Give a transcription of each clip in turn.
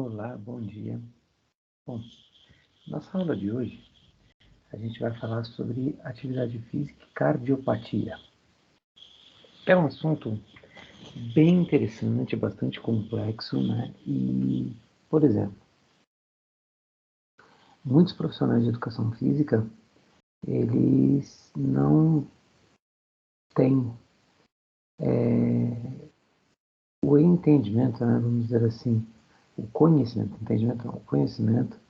Olá, bom dia. Bom, nossa aula de hoje a gente vai falar sobre atividade física e cardiopatia. É um assunto bem interessante, bastante complexo, né? E, por exemplo, muitos profissionais de educação física, eles não têm o entendimento, né? Vamos dizer assim, o conhecimento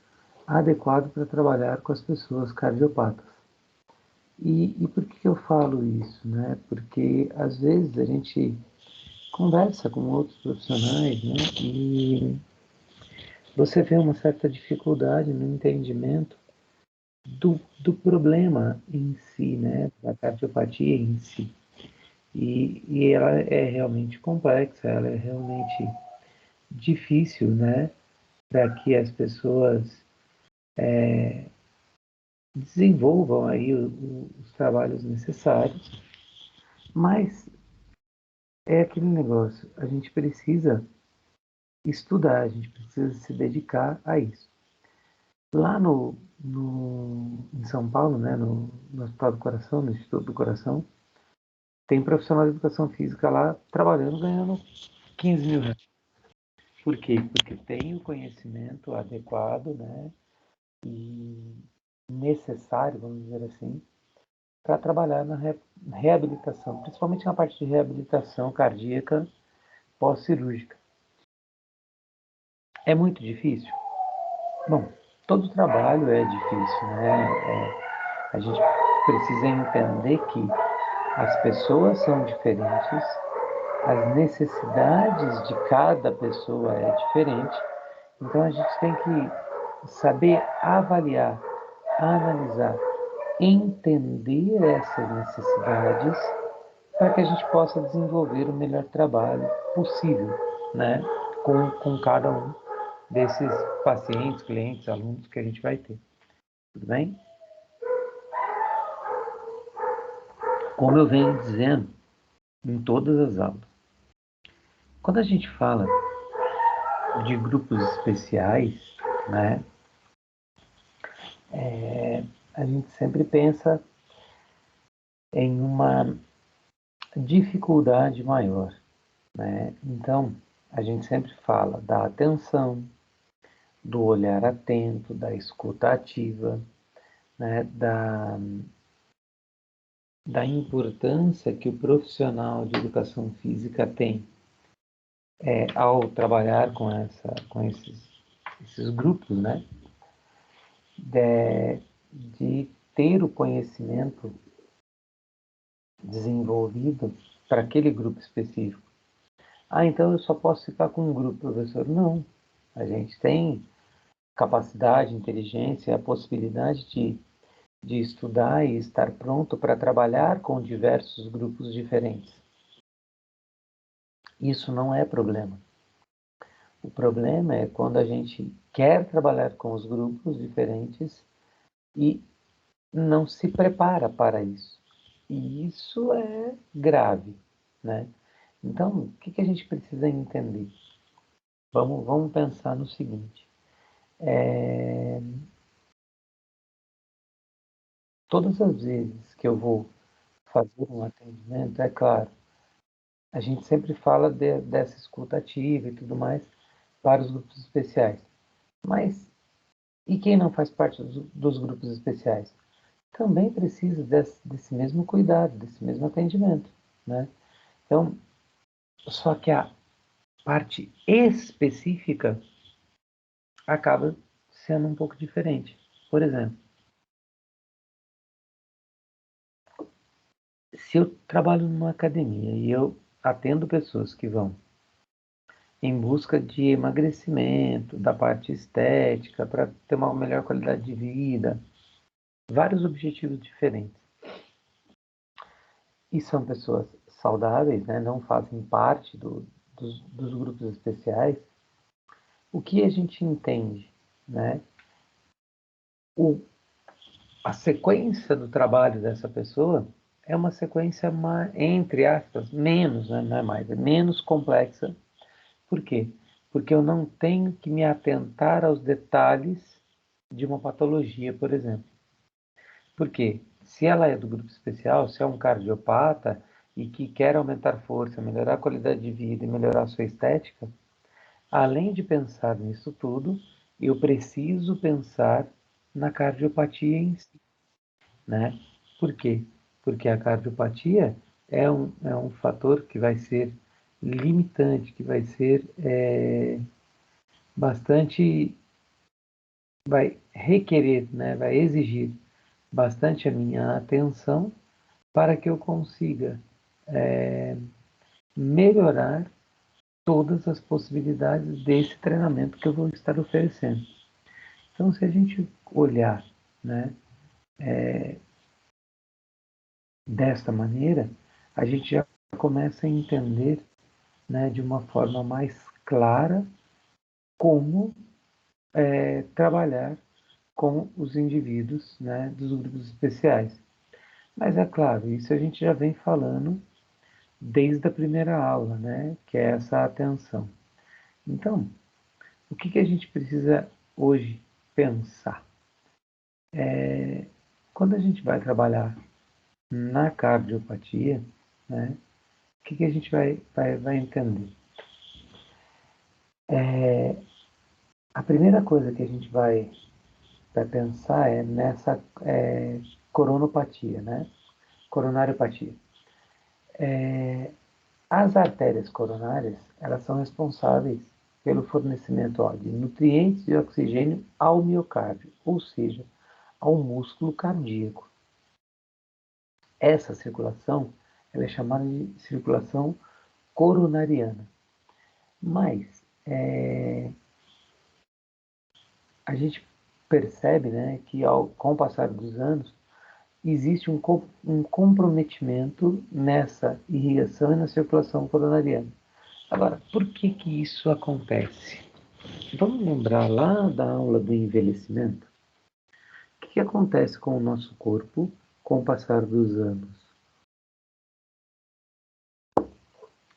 adequado para trabalhar com as pessoas cardiopatas. E por que eu falo isso, né? Porque às vezes a gente conversa com outros profissionais, né? E você vê uma certa dificuldade no entendimento do problema em si, né? Da cardiopatia em si. E ela é realmente complexa, ela é realmente difícil, né? Para que as pessoas desenvolvam aí os trabalhos necessários, mas é aquele negócio, a gente precisa estudar, a gente precisa se dedicar a isso. Lá em São Paulo, né, no Hospital do Coração, no Instituto do Coração, tem profissional de educação física lá trabalhando, ganhando 15 mil reais. Por quê? Porque tem o conhecimento adequado, né, e necessário, vamos dizer assim, para trabalhar na reabilitação, principalmente na parte de reabilitação cardíaca pós-cirúrgica. É muito difícil? Bom, todo trabalho é difícil, né? A gente precisa entender que as pessoas são diferentes, as necessidades de cada pessoa é diferente, então a gente tem que saber avaliar, analisar, entender essas necessidades para que a gente possa desenvolver o melhor trabalho possível, né? Com cada um desses pacientes, clientes, alunos que a gente vai ter. Tudo bem? Como eu venho dizendo em todas as aulas, quando a gente fala de grupos especiais, né, a gente sempre pensa em uma dificuldade maior, né? Então, a gente sempre fala da atenção, do olhar atento, da escuta ativa, né, da importância que o profissional de educação física tem ao trabalhar com esses grupos, né, de ter o conhecimento desenvolvido para aquele grupo específico. Ah, então eu só posso ficar com um grupo, professor? Não. A gente tem capacidade, inteligência, a possibilidade de estudar e estar pronto para trabalhar com diversos grupos diferentes. Isso não é problema. O problema é quando a gente quer trabalhar com os grupos diferentes e não se prepara para isso. E isso é grave, né? Então, o que a gente precisa entender? Vamos pensar no seguinte. Todas as vezes que eu vou fazer um atendimento, é claro, a gente sempre fala dessa escuta ativa e tudo mais para os grupos especiais. Mas e quem não faz parte dos grupos especiais? Também precisa desse mesmo cuidado, desse mesmo atendimento, né? Então, só que a parte específica acaba sendo um pouco diferente. Por exemplo, se eu trabalho numa academia e eu atendo pessoas que vão em busca de emagrecimento, da parte estética, para ter uma melhor qualidade de vida, vários objetivos diferentes. E são pessoas saudáveis, né? Não fazem parte dos grupos especiais. O que a gente entende, né? A sequência do trabalho dessa pessoa é uma sequência, entre aspas, menos, né? Não é mais, é menos complexa. Por quê? porque eu não tenho que me atentar aos detalhes de uma patologia, por exemplo. Por quê? Se ela é do grupo especial, se é um cardiopata e que quer aumentar força, melhorar a qualidade de vida e melhorar a sua estética, além de pensar nisso tudo, eu preciso pensar na cardiopatia em si, né? Por quê? Porque a cardiopatia é um fator que vai ser limitante, que vai ser bastante, vai requerer, né? Vai exigir bastante a minha atenção para que eu consiga melhorar todas as possibilidades desse treinamento que eu vou estar oferecendo. Então, se a gente olhar, né, desta maneira, a gente já começa a entender, né, de uma forma mais clara como trabalhar com os indivíduos, né, dos grupos especiais. Mas é claro, isso a gente já vem falando desde a primeira aula, né, que é essa atenção. Então, o que que a gente precisa hoje pensar? Quando a gente vai trabalhar na cardiopatia, né, o que que a gente vai entender? A primeira coisa que a gente vai pensar é nessa coronopatia, né? Coronariopatia. As artérias coronárias, elas são responsáveis pelo fornecimento de nutrientes e oxigênio ao miocárdio, ou seja, ao músculo cardíaco. Essa circulação, ela é chamada de circulação coronariana. Mas a gente percebe, né, que com o passar dos anos existe um comprometimento nessa irrigação e na circulação coronariana. Agora, por que que isso acontece? Vamos lembrar lá da aula do envelhecimento? O que que acontece com o nosso corpo com o passar dos anos?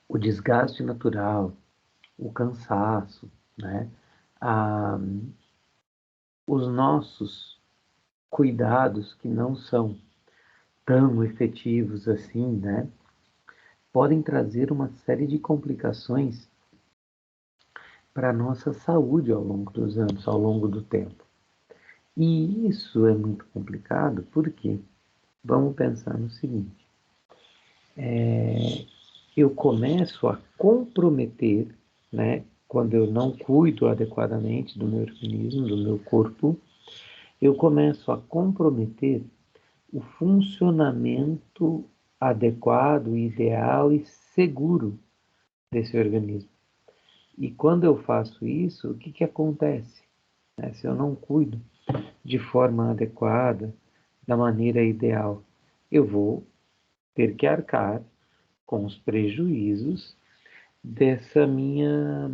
O desgaste natural, o cansaço, né? Ah, os nossos cuidados que não são tão efetivos assim, né? Podem trazer uma série de complicações para a nossa saúde ao longo dos anos, ao longo do tempo. E isso é muito complicado porque vamos pensar no seguinte: eu começo a comprometer, né, quando eu não cuido adequadamente do meu organismo, do meu corpo, eu começo a comprometer o funcionamento adequado, ideal e seguro desse organismo. E quando eu faço isso, o que que acontece? Se eu não cuido de forma adequada, da maneira ideal, eu vou ter que arcar com os prejuízos dessa minha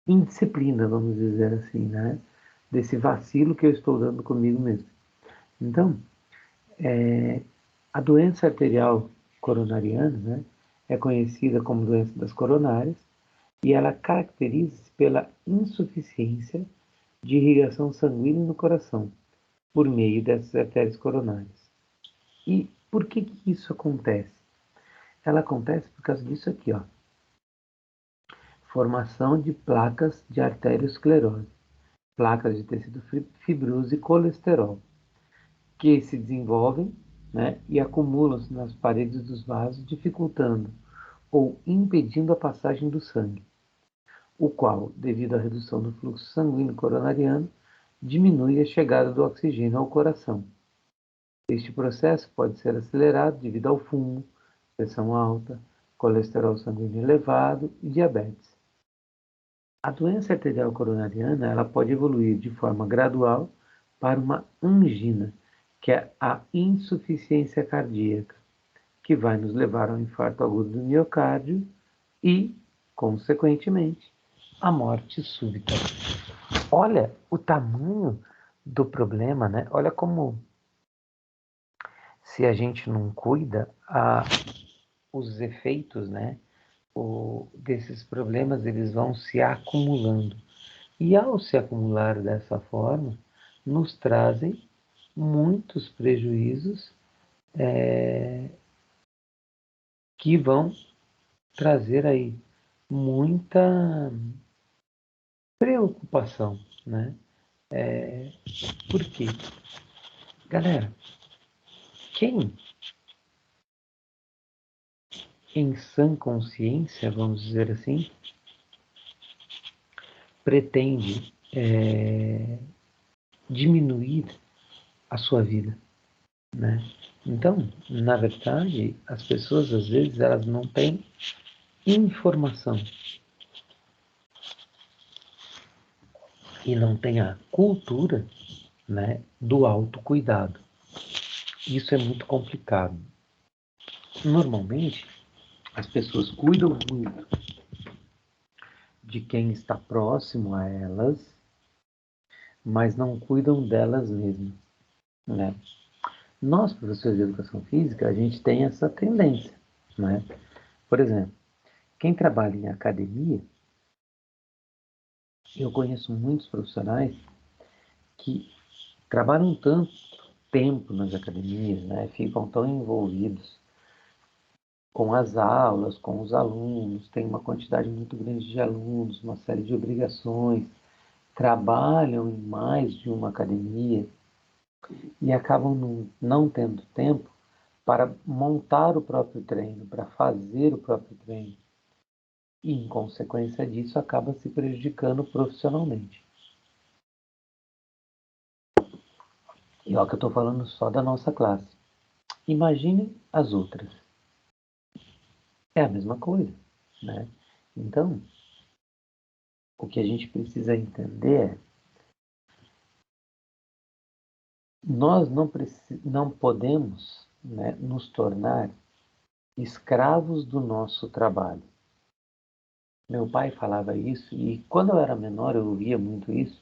indisciplina, vamos dizer assim, né? Desse vacilo que eu estou dando comigo mesmo. Então, a doença arterial coronariana, né, é conhecida como doença das coronárias e ela caracteriza-se pela insuficiência de irrigação sanguínea no coração por meio dessas artérias coronárias. E por que que isso acontece? Ela acontece por causa disso aqui, ó. Formação de placas de arteriosclerose, placas de tecido fibroso e colesterol, que se desenvolvem, né, e acumulam-se nas paredes dos vasos, dificultando ou impedindo a passagem do sangue, o qual, devido à redução do fluxo sanguíneo coronariano, diminui a chegada do oxigênio ao coração. Este processo pode ser acelerado devido ao fumo, pressão alta, colesterol sanguíneo elevado e diabetes. A doença arterial coronariana ela pode evoluir de forma gradual para uma angina, que é a insuficiência cardíaca, que vai nos levar ao infarto agudo do miocárdio e, consequentemente, à morte súbita. Olha o tamanho do problema, né? Olha como, se a gente não cuida, os efeitos, né, desses problemas, eles vão se acumulando. E ao se acumular dessa forma, nos trazem muitos prejuízos que vão trazer aí muita preocupação, né? Por quê? Galera, quem em sã consciência, vamos dizer assim, pretende diminuir a sua vida, né? Então, na verdade, as pessoas às vezes elas não têm informação e não têm a cultura, né, do autocuidado. Isso é muito complicado. Normalmente, as pessoas cuidam muito de quem está próximo a elas, mas não cuidam delas mesmas, né? Nós, professores de educação física, a gente tem essa tendência, né? Por exemplo, quem trabalha em academia, eu conheço muitos profissionais que trabalham tanto tempo nas academias, né? Ficam tão envolvidos com as aulas, com os alunos, tem uma quantidade muito grande de alunos, uma série de obrigações, trabalham em mais de uma academia e acabam não tendo tempo para montar o próprio treino, para fazer o próprio treino. E, em consequência disso, acaba se prejudicando profissionalmente. E olha que eu estou falando só da nossa classe. Imagine as outras. É a mesma coisa, né? Então, o que a gente precisa entender é nós não podemos, né, nos tornar escravos do nosso trabalho. Meu pai falava isso e quando eu era menor eu ouvia muito isso,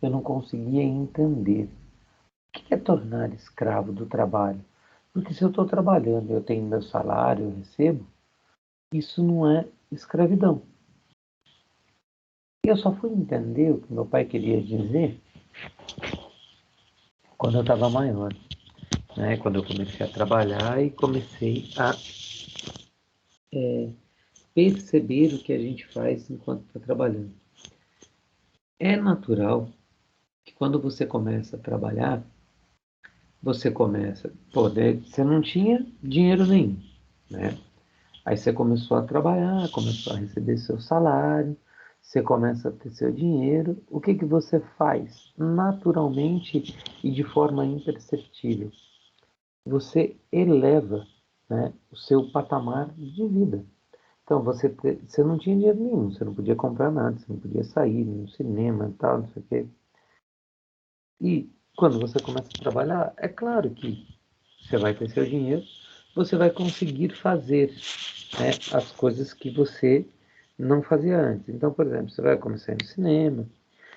eu não conseguia entender. O que é tornar escravo do trabalho? Porque se eu estou trabalhando, eu tenho meu salário, eu recebo, isso não é escravidão. E eu só fui entender o que meu pai queria dizer quando eu estava maior, né? Quando eu comecei a trabalhar e comecei a perceber o que a gente faz enquanto está trabalhando. É natural que quando você começa a trabalhar, você começa, você não tinha dinheiro nenhum, né? Aí você começou a trabalhar, começou a receber seu salário, você começa a ter seu dinheiro. O que que você faz? Naturalmente e de forma imperceptível, você eleva, né, o seu patamar de vida. Então você não tinha dinheiro nenhum, você não podia comprar nada, você não podia sair no cinema e tal, não sei o quê. E quando você começa a trabalhar, é claro que você vai ter seu dinheiro, você vai conseguir fazer, né, as coisas que você não fazia antes. Então, por exemplo, você vai começar a ir no cinema,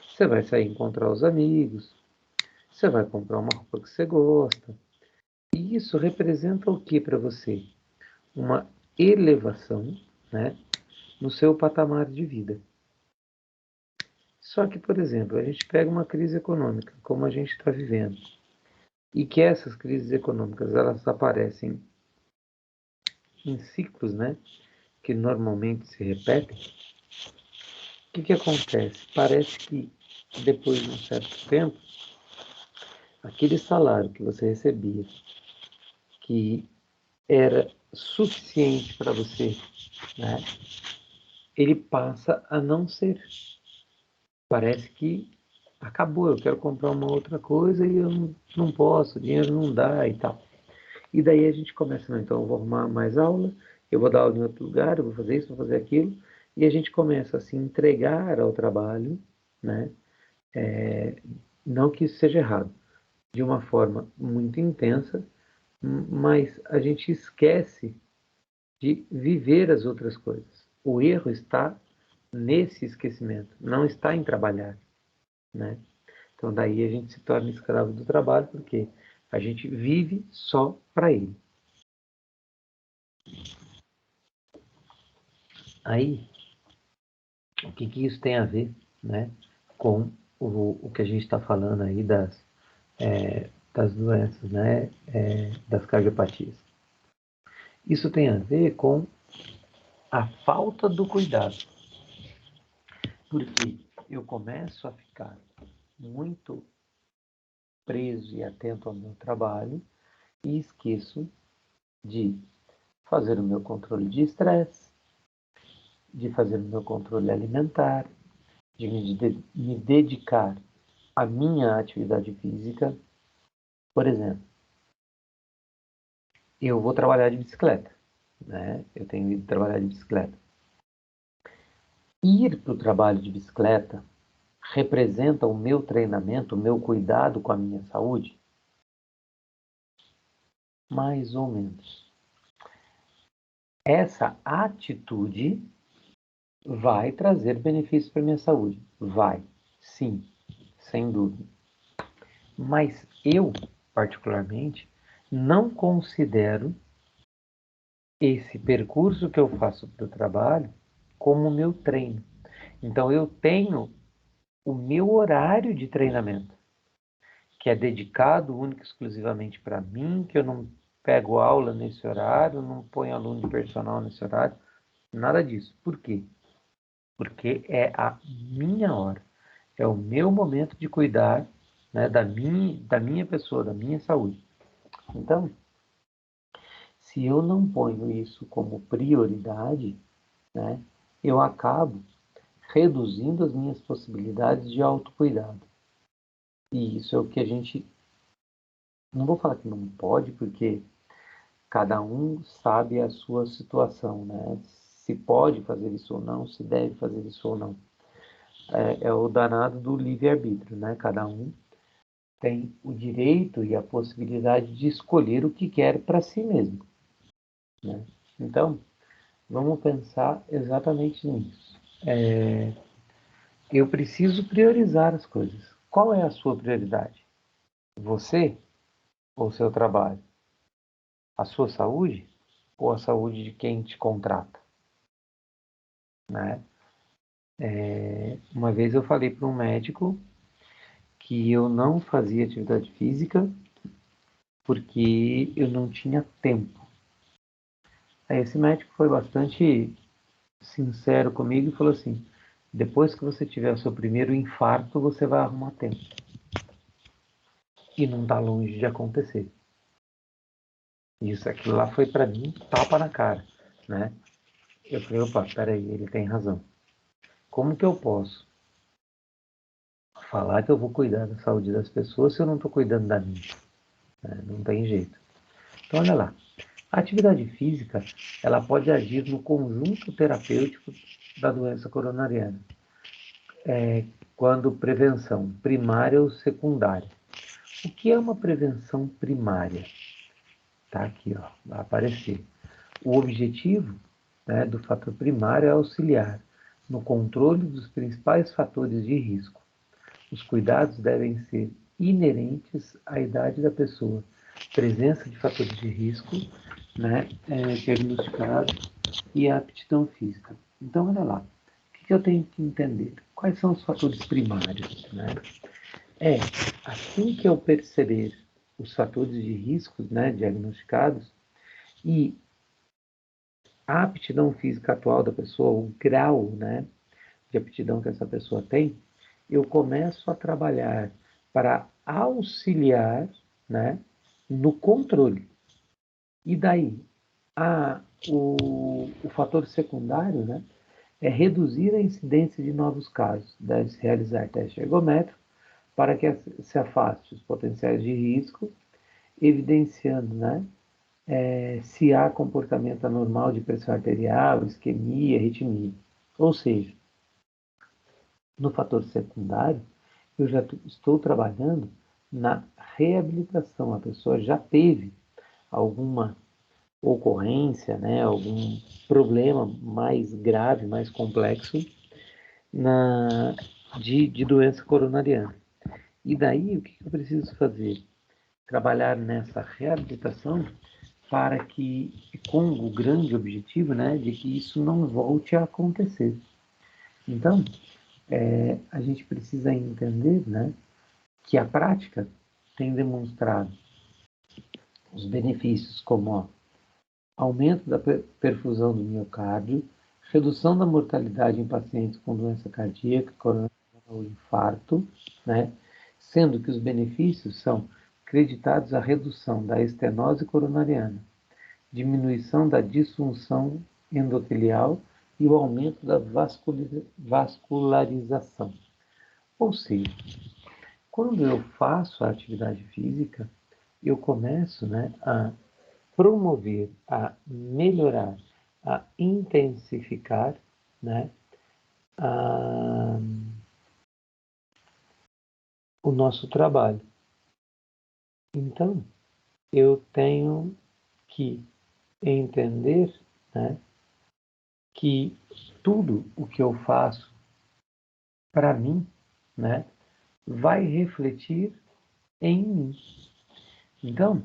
você vai sair encontrar os amigos, você vai comprar uma roupa que você gosta. E isso representa o que para você? Uma elevação, né, no seu patamar de vida. Só que, por exemplo, a gente pega uma crise econômica, como a gente está vivendo, e que essas crises econômicas elas aparecem em ciclos, né, que normalmente se repetem. O que que acontece? Parece que depois de um certo tempo, aquele salário que você recebia, que era suficiente para você, né, ele passa a não ser. Parece que acabou, eu quero comprar uma outra coisa e eu não posso, o dinheiro não dá e tal. E daí a gente começa, não, então eu vou arrumar mais aula, eu vou dar aula em outro lugar, eu vou fazer isso, vou fazer aquilo, e a gente começa a se entregar ao trabalho, né? Não que isso seja errado, de uma forma muito intensa, mas a gente esquece de viver as outras coisas. O erro está nesse esquecimento, não está em trabalhar, né? Então daí a gente se torna escravo do trabalho porque a gente vive só para ele. Aí, o que isso tem a ver, né, com o que a gente está falando aí das doenças, né, das cardiopatias? Isso tem a ver com a falta do cuidado, porque eu começo a ficar muito preso e atento ao meu trabalho e esqueço de fazer o meu controle de estresse, de fazer o meu controle alimentar, de me dedicar à minha atividade física. Por exemplo, eu vou trabalhar de bicicleta, né? Eu tenho ido trabalhar de bicicleta. Ir para o trabalho de bicicleta representa o meu treinamento, o meu cuidado com a minha saúde? Mais ou menos. Essa atitude vai trazer benefícios para a minha saúde? Vai, sim, sem dúvida. Mas eu, particularmente, não considero esse percurso que eu faço para o trabalho como meu treino. Então, eu tenho o meu horário de treinamento, que é dedicado único e exclusivamente para mim, que eu não pego aula nesse horário, não ponho aluno de personal nesse horário, nada disso. Por quê? Porque é a minha hora, é o meu momento de cuidar, né, da minha pessoa, da minha saúde. Então, se eu não ponho isso como prioridade, né, eu acabo reduzindo as minhas possibilidades de autocuidado. E isso é o que a gente, não vou falar que não pode, porque cada um sabe a sua situação, né? Se pode fazer isso ou não, se deve fazer isso ou não. É o danado do livre-arbítrio, né? Cada um tem o direito e a possibilidade de escolher o que quer para si mesmo, né? Então, vamos pensar exatamente nisso. Eu preciso priorizar as coisas. Qual é a sua prioridade? Você ou seu trabalho? A sua saúde ou a saúde de quem te contrata, né? Uma vez eu falei para um médico que eu não fazia atividade física porque eu não tinha tempo. Aí esse médico foi bastante sincero comigo e falou assim: depois que você tiver o seu primeiro infarto, você vai arrumar tempo. E não está longe de acontecer. Isso, aquilo lá foi para mim tapa na cara, né? Eu falei, opa, peraí, ele tem razão. Como que eu posso falar que eu vou cuidar da saúde das pessoas se eu não estou cuidando da minha? Não tem jeito. Então, olha lá. A atividade física, ela pode agir no conjunto terapêutico da doença coronariana, quando prevenção primária ou secundária. O que é uma prevenção primária? Tá aqui, ó, vai aparecer. O objetivo, né, do fator primário é auxiliar no controle dos principais fatores de risco. Os cuidados devem ser inerentes à idade da pessoa, presença de fatores de risco, né, diagnosticados e a aptidão física. Então, olha lá, o que eu tenho que entender? Quais são os fatores primários? Né? Assim que eu perceber os fatores de risco, né, diagnosticados, e a aptidão física atual da pessoa, o grau, né, de aptidão que essa pessoa tem, eu começo a trabalhar para auxiliar, né, no controle. E daí, o fator secundário, né, é reduzir a incidência de novos casos. Deve-se realizar teste ergométrico para que se afaste os potenciais de risco, evidenciando, né, se há comportamento anormal de pressão arterial, isquemia, arritmia. Ou seja, no fator secundário, eu já estou trabalhando na reabilitação. A pessoa já teve alguma ocorrência, né, algum problema mais grave, mais complexo de doença coronariana. E daí, o que eu preciso fazer? Trabalhar nessa reabilitação para que, com o grande objetivo, né, de que isso não volte a acontecer. Então, a gente precisa entender, né, que a prática tem demonstrado os benefícios como aumento da perfusão do miocárdio, redução da mortalidade em pacientes com doença cardíaca, coronariana ou infarto, né, sendo que os benefícios são creditados à redução da estenose coronariana, diminuição da disfunção endotelial e o aumento da vascularização. Ou seja, quando eu faço a atividade física, eu começo, né, a promover, a melhorar, a intensificar, né, o nosso trabalho. Então, eu tenho que entender, né, que tudo o que eu faço para mim, né, vai refletir em mim. Então,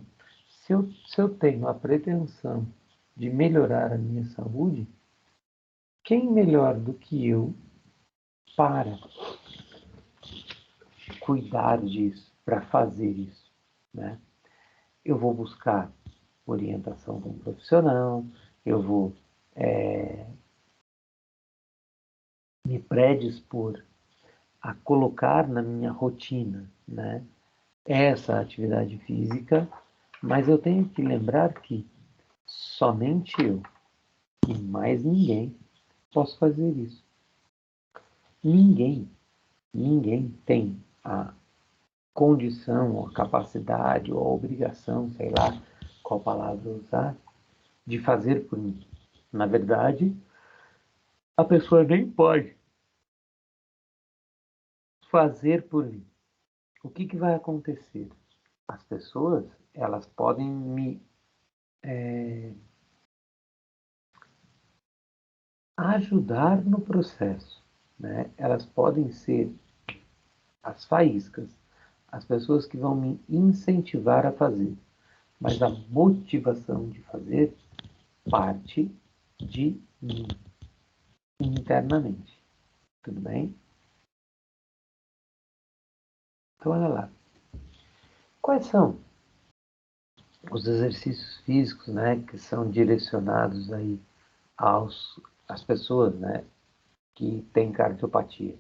se eu tenho a pretensão de melhorar a minha saúde, quem melhor do que eu para cuidar disso, para fazer isso, né? Eu vou buscar orientação com um profissional, eu vou me predispor a colocar na minha rotina, né, essa atividade física, mas eu tenho que lembrar que somente eu e mais ninguém posso fazer isso. Ninguém tem a condição, a capacidade ou a obrigação, sei lá qual palavra usar, de fazer por mim. Na verdade, a pessoa nem pode fazer por mim. O que vai acontecer? As pessoas, elas podem me ajudar no processo, né? Elas podem ser as faíscas, as pessoas que vão me incentivar a fazer, mas a motivação de fazer parte de mim internamente. Tudo bem? Então, olha lá. Quais são os exercícios físicos, né, que são direcionados aí às pessoas, né, que têm cardiopatia?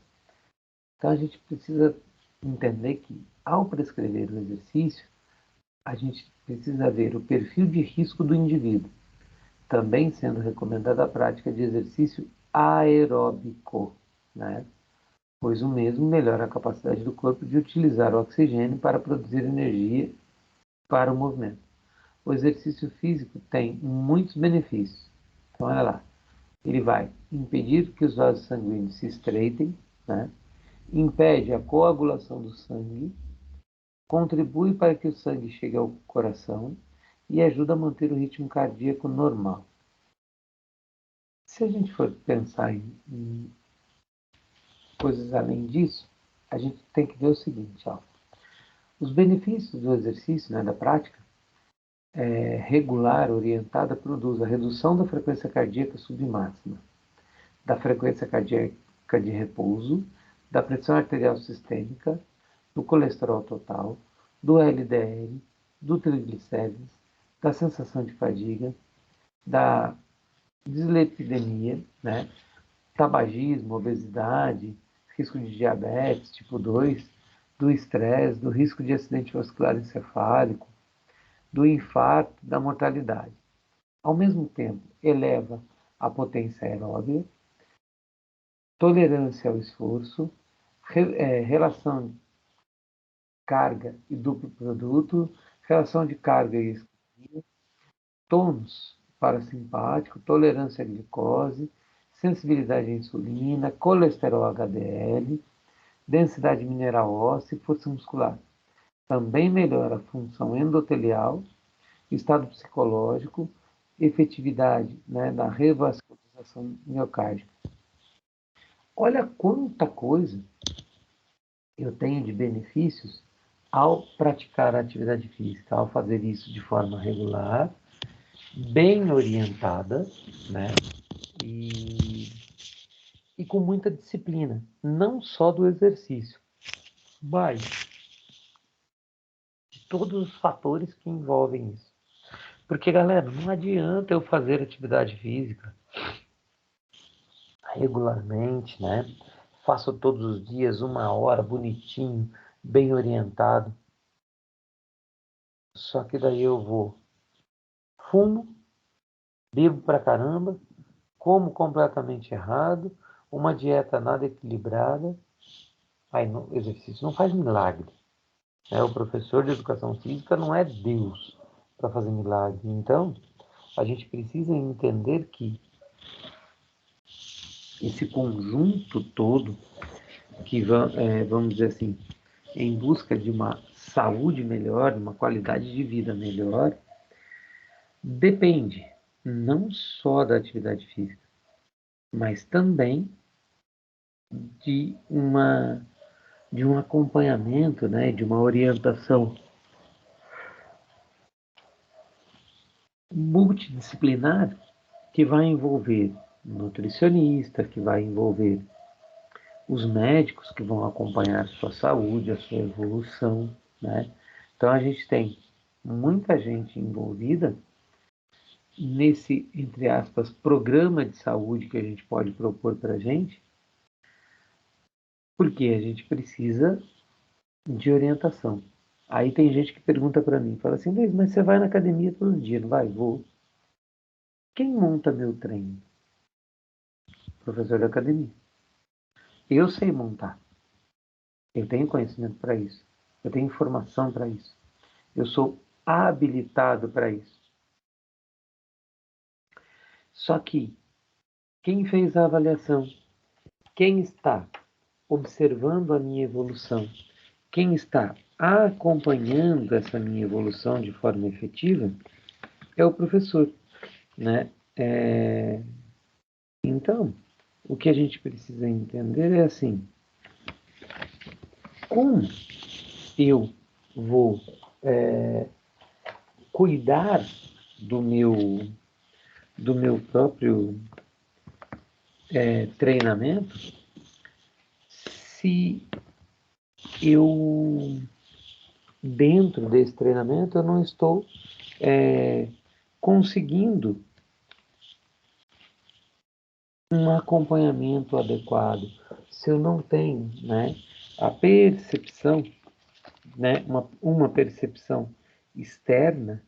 Então, a gente precisa entender que, ao prescrever o exercício, a gente precisa ver o perfil de risco do indivíduo, também sendo recomendada a prática de exercício aeróbico, né? Pois o mesmo melhora a capacidade do corpo de utilizar o oxigênio para produzir energia para o movimento. O exercício físico tem muitos benefícios. Então, olha lá, ele vai impedir que os vasos sanguíneos se estreitem, né? Impede a coagulação do sangue, contribui para que o sangue chegue ao coração e ajuda a manter o ritmo cardíaco normal. Se a gente for pensar em coisas além disso, a gente tem que ver o seguinte, ó. Os benefícios do exercício, né, da prática regular, orientada, produz a redução da frequência cardíaca submáxima, da frequência cardíaca de repouso, da pressão arterial sistêmica, do colesterol total, do LDL, do triglicérides, da sensação de fadiga, da dislipidemia, né? Tabagismo, obesidade, risco de diabetes tipo 2, do estresse, do risco de acidente vascular encefálico, do infarto, da mortalidade. Ao mesmo tempo, eleva a potência aeróbica, tolerância ao esforço, relação carga e duplo produto, relação de carga e isquemia, tônus parasimpático, tolerância à glicose, sensibilidade à insulina, colesterol HDL, densidade mineral óssea e força muscular. Também melhora a função endotelial, estado psicológico, efetividade, né, da revascularização miocárdica. Olha quanta coisa eu tenho de benefícios ao praticar a atividade física, ao fazer isso de forma regular bem orientada, né? E com muita disciplina, não só do exercício, mas de todos os fatores que envolvem isso. Porque, galera, não adianta eu fazer atividade física regularmente, né? Faço todos os dias 1 hora, bonitinho, bem orientado. Só que daí eu vou, fumo, bebo pra caramba, como completamente errado, uma dieta nada equilibrada. Aí, exercício não faz milagre. Né? O professor de educação física não é Deus para fazer milagre. Então, a gente precisa entender que esse conjunto todo, que vamos dizer assim, em busca de uma saúde melhor, de uma qualidade de vida melhor, depende não só da atividade física, mas também de uma de um acompanhamento, né, de uma orientação multidisciplinar que vai envolver nutricionista, que vai envolver os médicos que vão acompanhar a sua saúde, a sua evolução, né? Então a gente tem muita gente envolvida nesse, entre aspas, programa de saúde que a gente pode propor para a gente, porque a gente precisa de orientação. Aí tem gente que pergunta para mim, fala assim, Luiz, mas você vai na academia todo dia, não vai? Vou. Quem monta meu treino? Professor da academia. Eu sei montar. Eu tenho conhecimento para isso. Eu tenho informação para isso. Eu sou habilitado para isso. Só que quem fez a avaliação, quem está observando a minha evolução, quem está acompanhando essa minha evolução de forma efetiva é o professor, né? Então, o que a gente precisa entender é assim, como eu vou cuidar do meu próprio treinamento se eu, dentro desse treinamento, eu não estou conseguindo um acompanhamento adequado, se eu não tenho, né, a percepção, né, uma percepção externa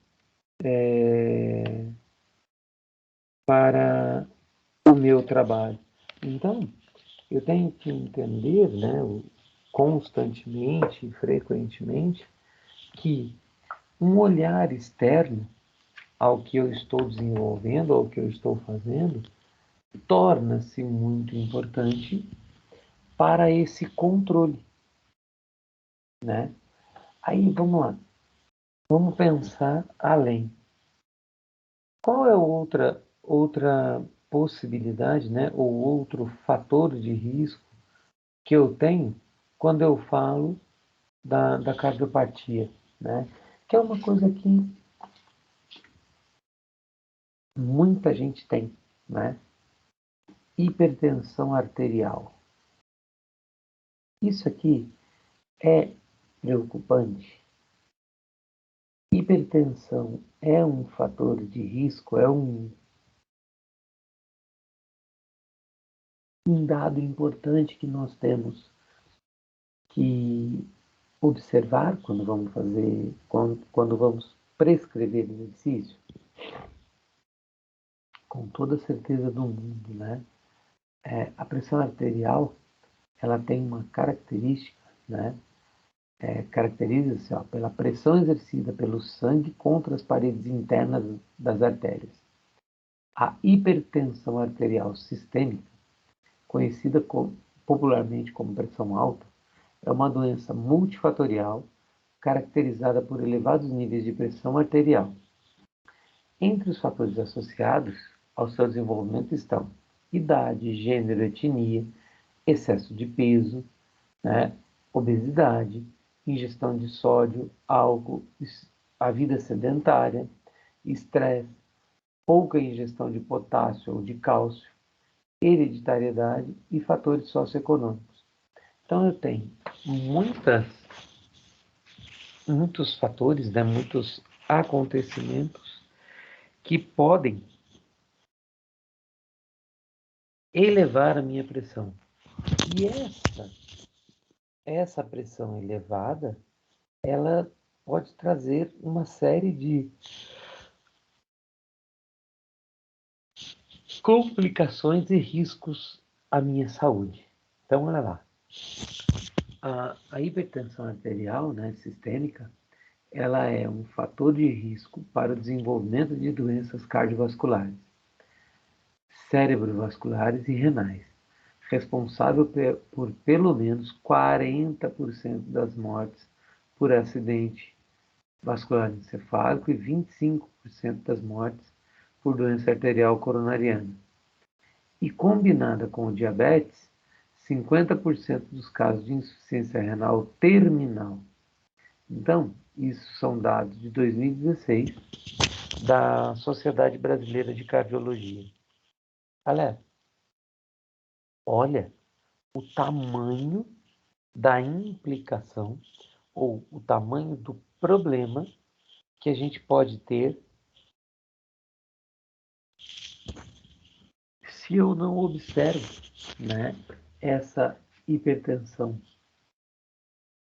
para o meu trabalho. Então, eu tenho que entender, né, constantemente e frequentemente, que um olhar externo ao que eu estou desenvolvendo, ao que eu estou fazendo, torna-se muito importante para esse controle, né? Aí, vamos lá. Vamos pensar além. Qual é outra possibilidade, né, ou outro fator de risco que eu tenho quando eu falo da cardiopatia, né? Que é uma coisa que muita gente tem, né? Hipertensão arterial. Isso aqui é preocupante. Hipertensão é um fator de risco, é um dado importante que nós temos que observar quando vamos fazer, quando vamos prescrever exercício, com toda certeza do mundo, né? A pressão arterial, ela tem uma característica, né? Caracteriza-se pela pressão exercida pelo sangue contra as paredes internas das artérias. A hipertensão arterial sistêmica, conhecida popularmente como pressão alta, é uma doença multifatorial caracterizada por elevados níveis de pressão arterial. Entre os fatores associados ao seu desenvolvimento estão idade, gênero, etnia, excesso de peso, né, obesidade, ingestão de sódio, álcool, a vida sedentária, estresse, pouca ingestão de potássio ou de cálcio, hereditariedade e fatores socioeconômicos. Então eu tenho muitos fatores, né, muitos acontecimentos que podem elevar a minha pressão. E essa pressão elevada, ela pode trazer uma série de complicações e riscos à minha saúde. Então, olha lá. A hipertensão arterial, né, sistêmica, ela é um fator de risco para o desenvolvimento de doenças cardiovasculares, cerebrovasculares e renais, responsável por pelo menos 40% das mortes por acidente vascular encefálico e 25% das mortes por doença arterial coronariana. E combinada com o diabetes, 50% dos casos de insuficiência renal terminal. Então, isso são dados de 2016 da Sociedade Brasileira de Cardiologia. Galera, olha o tamanho da implicação ou o tamanho do problema que a gente pode ter se eu não observo, né, essa hipertensão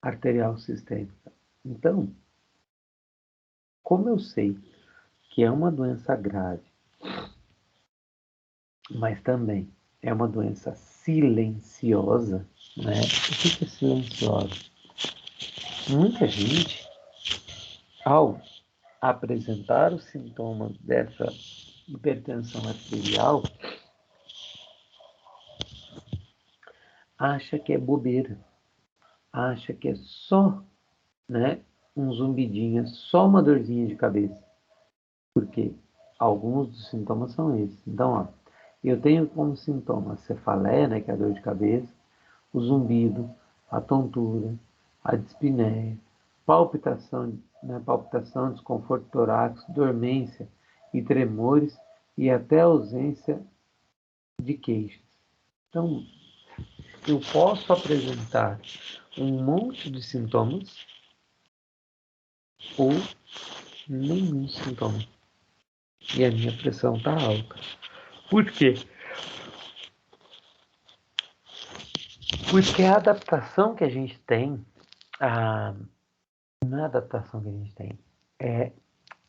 arterial sistêmica. Então, como eu sei que é uma doença grave, mas também é uma doença silenciosa, né? O que é silenciosa? Muita gente, ao apresentar os sintomas dessa hipertensão arterial, acha que é bobeira, acha que é só, né, um zumbidinho, só uma dorzinha de cabeça, porque alguns dos sintomas são esses. Então, ó, eu tenho como sintoma a cefaleia, né, que é a dor de cabeça, o zumbido, a tontura, a dispneia, palpitação, né, palpitação, desconforto torácico, dormência e tremores e até ausência de queixas. Então, eu posso apresentar um monte de sintomas ou nenhum sintoma. E a minha pressão está alta. Por quê? Porque a adaptação que a gente tem, não é a adaptação que a gente tem, é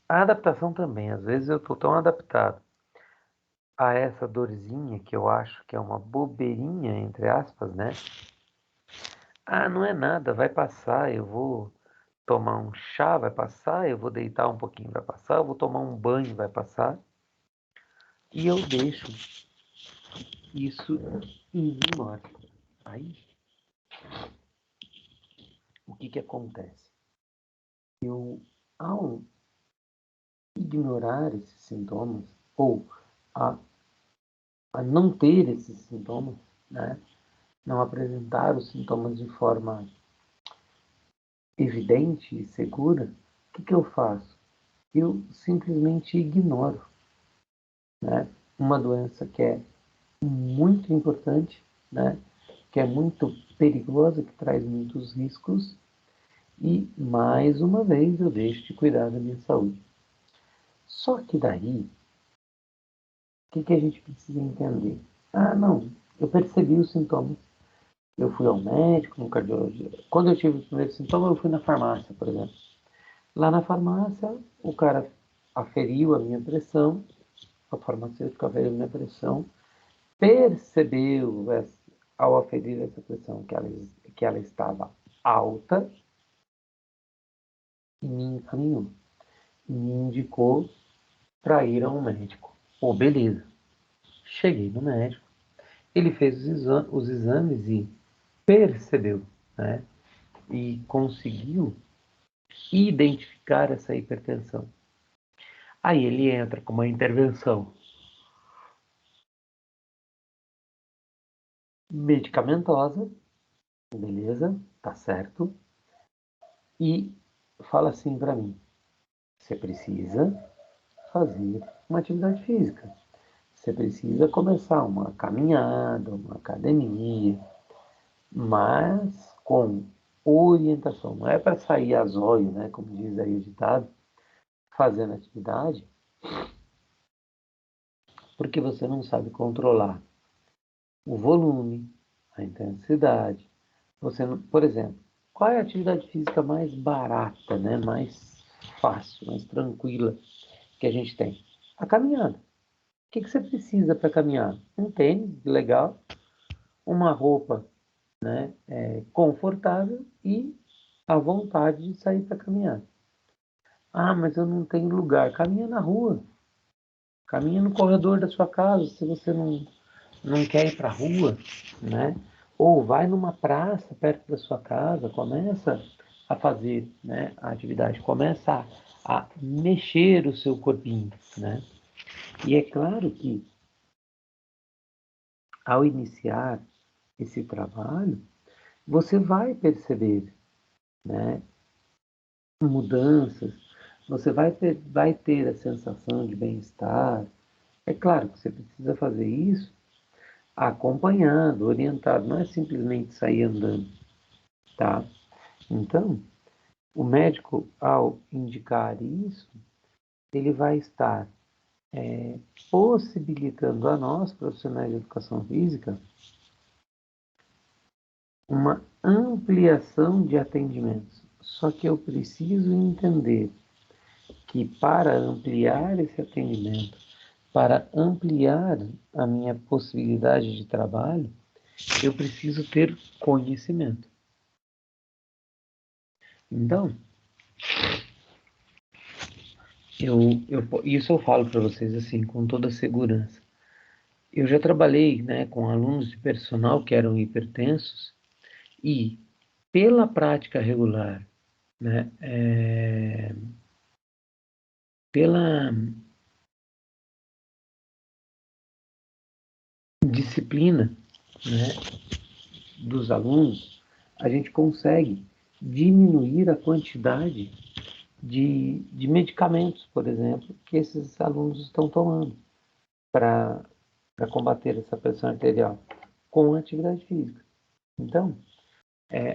a adaptação também. Às vezes eu estou tão adaptado a essa dorzinha que eu acho que é uma bobeirinha, entre aspas, né? Ah, não é nada, vai passar, eu vou tomar um chá, vai passar, eu vou deitar um pouquinho, vai passar, eu vou tomar um banho, vai passar. E eu deixo isso ignoro. Aí, o que acontece? Eu, ao ignorar esses sintomas, ou a, a não ter esses sintomas, né? Não apresentar os sintomas de forma evidente e segura, o que eu faço? Eu simplesmente ignoro, né? Uma doença que é muito importante, né? Que é muito perigosa, que traz muitos riscos, e mais uma vez eu deixo de cuidar da minha saúde. Só que daí, o que a gente precisa entender? Ah, não, eu percebi os sintomas. Eu fui ao médico, no cardiologista. Quando eu tive os primeiros sintomas, eu fui na farmácia, por exemplo. Lá na farmácia, o cara aferiu a minha pressão, a farmacêutica aferiu a minha pressão, percebeu, ao aferir essa pressão, que ela estava alta e me encaminhou. E me indicou para ir a um médico. Pô, beleza. Cheguei no médico, ele fez os exames e percebeu, né? E conseguiu identificar essa hipertensão. Aí ele entra com uma intervenção medicamentosa, beleza, tá certo, e fala assim para mim: você precisa fazer uma atividade física. Você precisa começar uma caminhada, uma academia, mas com orientação. Não é para sair a zóio, né, como diz aí o ditado, fazendo atividade, porque você não sabe controlar o volume, a intensidade. Você, por exemplo, qual é a atividade física mais barata, né, mais fácil, mais tranquila que a gente tem? A caminhada. O que você precisa para caminhar? Um tênis legal, uma roupa, né, confortável e a vontade de sair para caminhar. Ah, mas eu não tenho lugar. Caminha na rua, caminha no corredor da sua casa, se você não quer ir para a rua, né? Ou vai numa praça perto da sua casa, começa a fazer, né, a atividade, começa a mexer o seu corpinho, né? E é claro que ao iniciar esse trabalho, você vai perceber, né, mudanças, você vai ter a sensação de bem-estar. É claro que você precisa fazer isso acompanhado, orientado, não é simplesmente sair andando, tá? Então, o médico, ao indicar isso, ele vai estar possibilitando a nós, profissionais de educação física, uma ampliação de atendimentos. Só que eu preciso entender que para ampliar esse atendimento, para ampliar a minha possibilidade de trabalho, eu preciso ter conhecimento. Então, isso eu falo para vocês assim, com toda segurança. Eu já trabalhei, né, com alunos de personal que eram hipertensos e, pela prática regular, né, pela disciplina, né, dos alunos, a gente consegue diminuir a quantidade de medicamentos, por exemplo, que esses alunos estão tomando para combater essa pressão arterial com a atividade física. Então,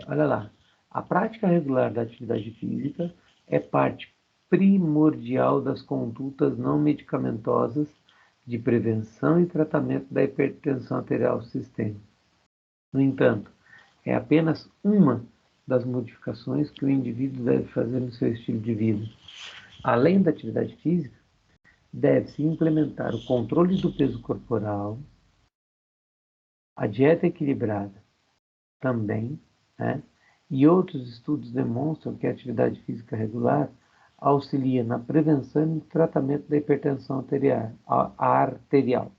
olha lá, a prática regular da atividade física é parte primordial das condutas não medicamentosas de prevenção e tratamento da hipertensão arterial sistêmica. No entanto, é apenas uma das modificações que o indivíduo deve fazer no seu estilo de vida. Além da atividade física, deve-se implementar o controle do peso corporal, a dieta equilibrada também, né? E outros estudos demonstram que a atividade física regular auxilia na prevenção e no tratamento da hipertensão arterial,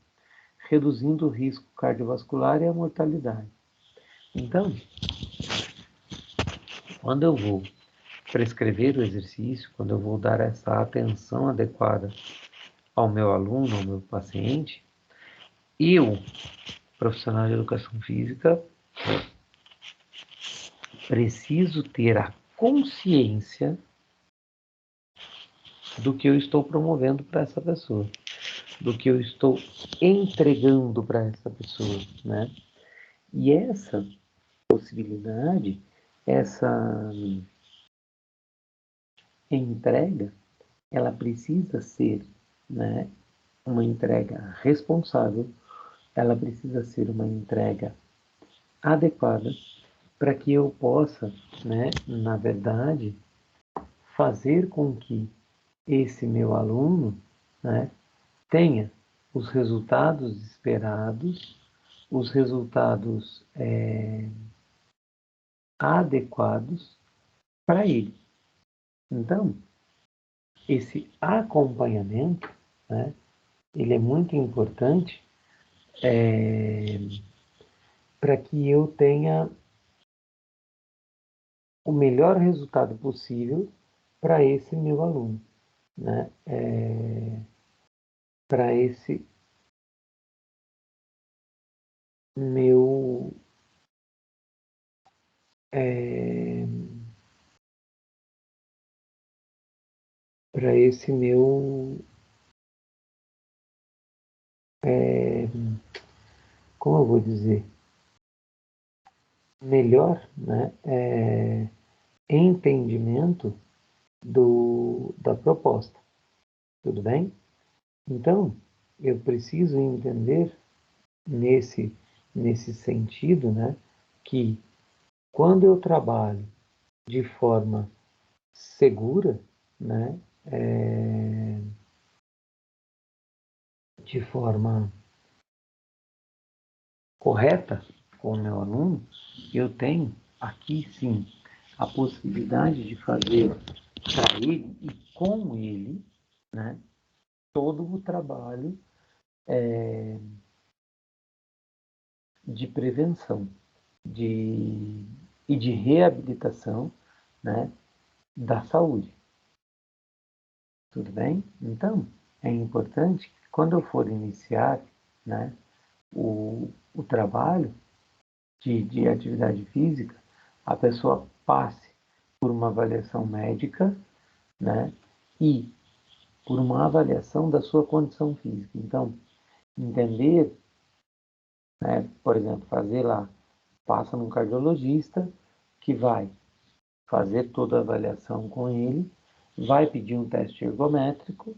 reduzindo o risco cardiovascular e a mortalidade. Então, quando eu vou prescrever o exercício, quando eu vou dar essa atenção adequada ao meu aluno, ao meu paciente, eu, profissional de educação física, preciso ter a consciência do que eu estou promovendo para essa pessoa, do que eu estou entregando para essa pessoa, né? E essa possibilidade, essa entrega, ela precisa ser, né, uma entrega responsável, ela precisa ser uma entrega adequada para que eu possa, né, na verdade, fazer com que esse meu aluno, né, tenha os resultados esperados, os resultados adequados para ele. Então, esse acompanhamento, né, ele é muito importante para que eu tenha o melhor resultado possível para esse meu aluno, né? Para esse meu é, para esse meu como eu vou dizer, melhor, né, entendimento da proposta, tudo bem? Então, eu preciso entender nesse sentido, né, que quando eu trabalho de forma segura, né, de forma correta com o meu aluno, eu tenho aqui sim a possibilidade de fazer para ele e com ele, né, todo o trabalho de prevenção e de reabilitação, né, da saúde. Tudo bem? Então, é importante que quando eu for iniciar, né, o trabalho de atividade física, a pessoa passe por uma avaliação médica, né, e por uma avaliação da sua condição física. Então, entender, né, por exemplo, fazer lá, passa num cardiologista que vai fazer toda a avaliação com ele, vai pedir um teste ergométrico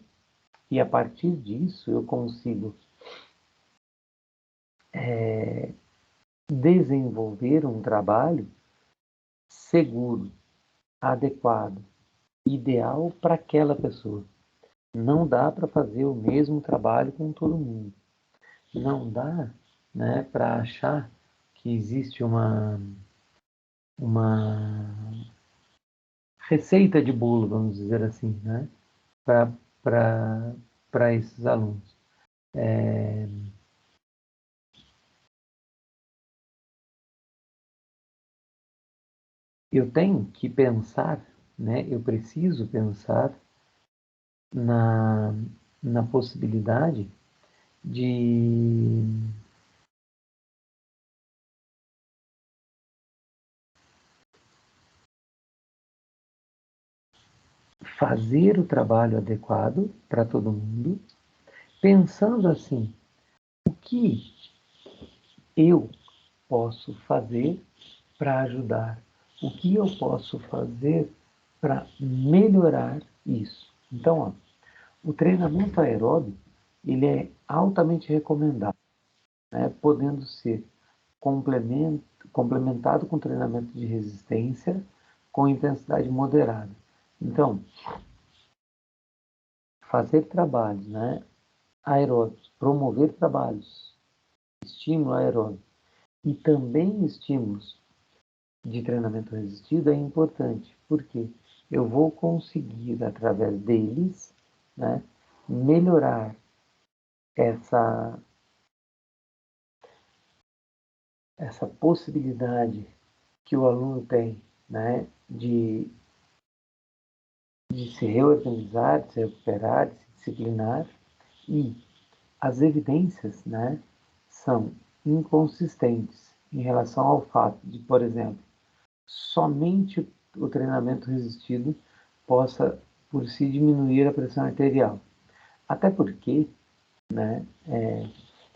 e a partir disso eu consigo desenvolver um trabalho seguro, adequado, ideal para aquela pessoa. Não dá para fazer o mesmo trabalho com todo mundo. Não dá, né, para achar que existe uma receita de bolo, vamos dizer assim, né, para esses alunos. Eu tenho que pensar, né, eu preciso pensar na, na possibilidade de fazer o trabalho adequado para todo mundo, pensando assim, o que eu posso fazer para ajudar? O que eu posso fazer para melhorar isso? Então, ó, o treinamento aeróbico ele é altamente recomendado, né, podendo ser complementado com treinamento de resistência com intensidade moderada. Então, fazer trabalhos, né, aeróbicos, promover trabalhos, estímulo aeróbico e também estímulos de treinamento resistido é importante, porque eu vou conseguir, através deles, né, melhorar essa, essa possibilidade que o aluno tem, né, de se reorganizar, de se recuperar, de se disciplinar, e as evidências, né, são inconsistentes em relação ao fato de, por exemplo, somente o treinamento resistido possa por si diminuir a pressão arterial. Até porque, né,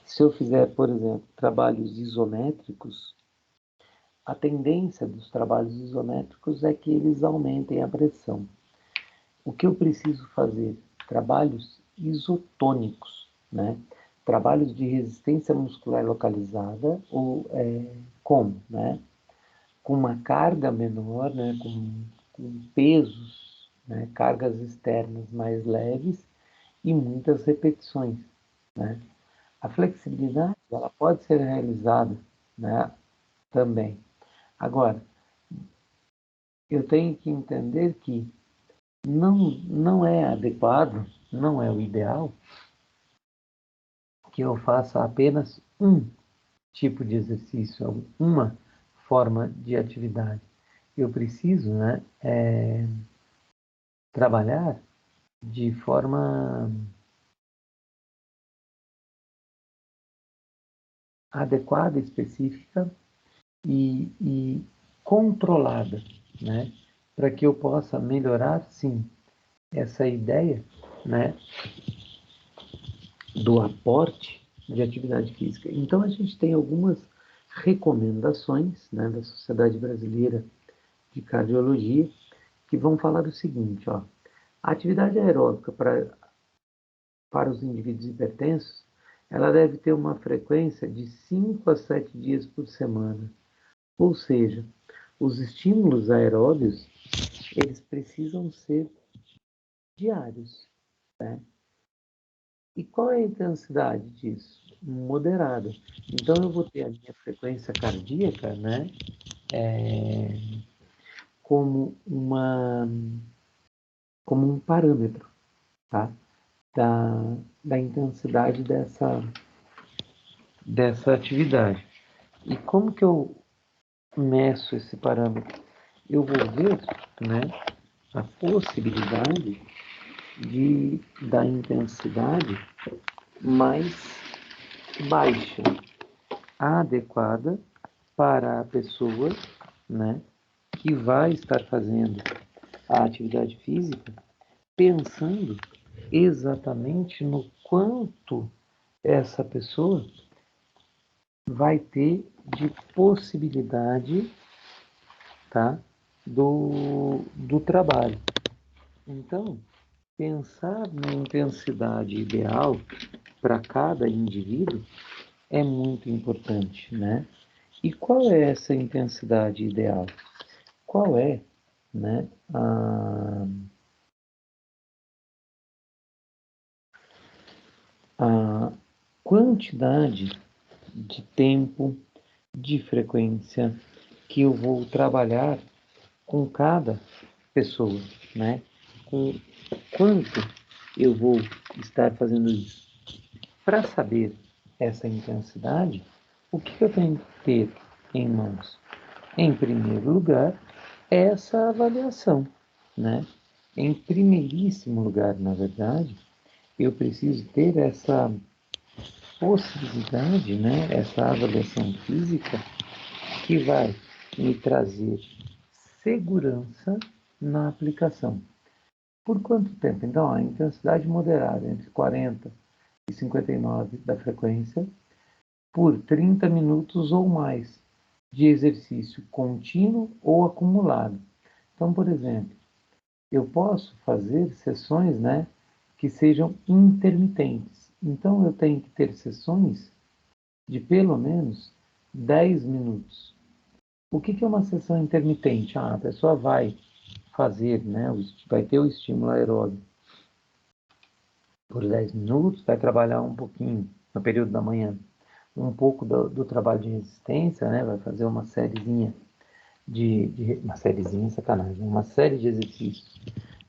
se eu fizer, por exemplo, trabalhos isométricos, a tendência dos trabalhos isométricos é que eles aumentem a pressão. O que eu preciso fazer? Trabalhos isotônicos, né? Trabalhos de resistência muscular localizada, ou como? Né? Com uma carga menor, né? Com pesos, né? Cargas externas mais leves e muitas repetições. Né? A flexibilidade ela pode ser realizada, né? Também. Agora, eu tenho que entender que não é adequado, não é o ideal que eu faça apenas um tipo de exercício, uma forma de atividade. Eu preciso, né, trabalhar de forma adequada, específica e controlada, né, para que eu possa melhorar, sim, essa ideia, né, do aporte, de atividade física. Então, a gente tem algumas recomendações, né, da Sociedade Brasileira de Cardiologia, que vão falar o seguinte, ó, a atividade aeróbica para os indivíduos hipertensos, ela deve ter uma frequência de 5 a 7 dias por semana. Ou seja, os estímulos aeróbios, eles precisam ser diários, né? E qual é a intensidade disso? Moderada. Então, eu vou ter a minha frequência cardíaca, né, como como um parâmetro, tá? Da intensidade dessa atividade. E como que eu meço esse parâmetro? Eu vou ver, né, a possibilidade da intensidade mais baixa, adequada para a pessoa, né, que vai estar fazendo a atividade física, pensando exatamente no quanto essa pessoa vai ter de possibilidade, tá, do trabalho. Então, pensar na intensidade ideal para cada indivíduo é muito importante, né? E qual é essa intensidade ideal? Qual é, né, a quantidade de tempo, de frequência que eu vou trabalhar com cada pessoa, né? Com quanto eu vou estar fazendo isso. Para saber essa intensidade, o que eu tenho que ter em mãos? Em primeiro lugar, essa avaliação, né? Em primeiríssimo lugar, na verdade, eu preciso ter essa possibilidade, né? Essa avaliação física que vai me trazer segurança na aplicação. Por quanto tempo? Então, a intensidade moderada entre 40 e 59 da frequência por 30 minutos ou mais de exercício contínuo ou acumulado. Então, por exemplo, eu posso fazer sessões, né, que sejam intermitentes. Então, eu tenho que ter sessões de pelo menos 10 minutos. O que é uma sessão intermitente? A pessoa vai fazer, né, vai ter o estímulo aeróbio por 10 minutos, vai trabalhar um pouquinho no período da manhã, um pouco do trabalho de resistência, né, vai fazer uma sériezinha uma sériezinha, sacanagem, uma série de exercícios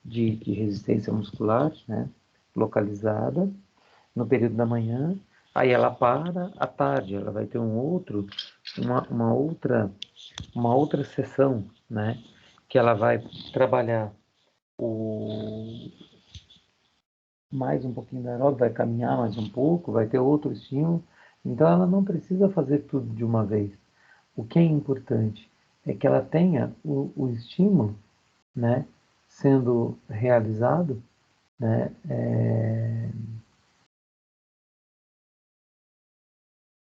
de resistência muscular, né, localizada no período da manhã, aí ela para à tarde, ela vai ter uma outra sessão, né, que ela vai trabalhar mais um pouquinho da aeróbico, vai caminhar mais um pouco, vai ter outro estímulo. Então ela não precisa fazer tudo de uma vez. O que é importante é que ela tenha o estímulo, né, sendo realizado, né,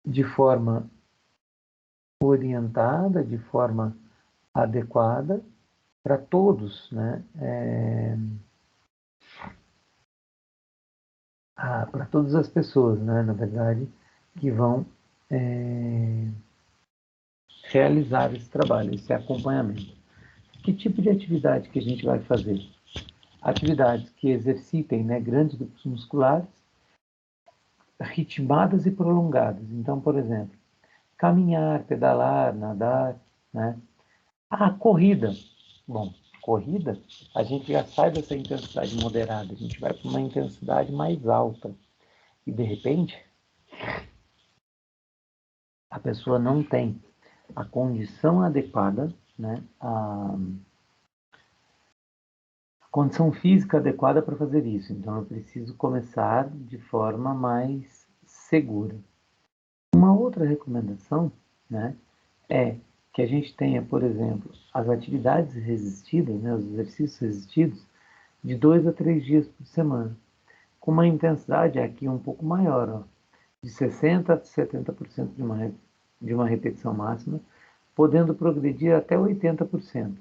de forma orientada, de forma adequada para todos, né, para todas as pessoas, né, na verdade, que vão realizar esse trabalho, esse acompanhamento. Que tipo de atividade que a gente vai fazer? Atividades que exercitem, né, grandes grupos musculares, ritmadas e prolongadas. Então, por exemplo, caminhar, pedalar, nadar, né? Corrida. Bom, corrida, a gente já sai dessa intensidade moderada, a gente vai para uma intensidade mais alta. E, de repente, a pessoa não tem a condição adequada, né? A condição física adequada para fazer isso. Então, eu preciso começar de forma mais segura. Uma outra recomendação, né, é que a gente tenha, por exemplo, as atividades resistidas, né, os exercícios resistidos, de 2 a 3 dias por semana, com uma intensidade aqui um pouco maior. Ó. de 60% a 70% de uma repetição máxima, podendo progredir até 80%.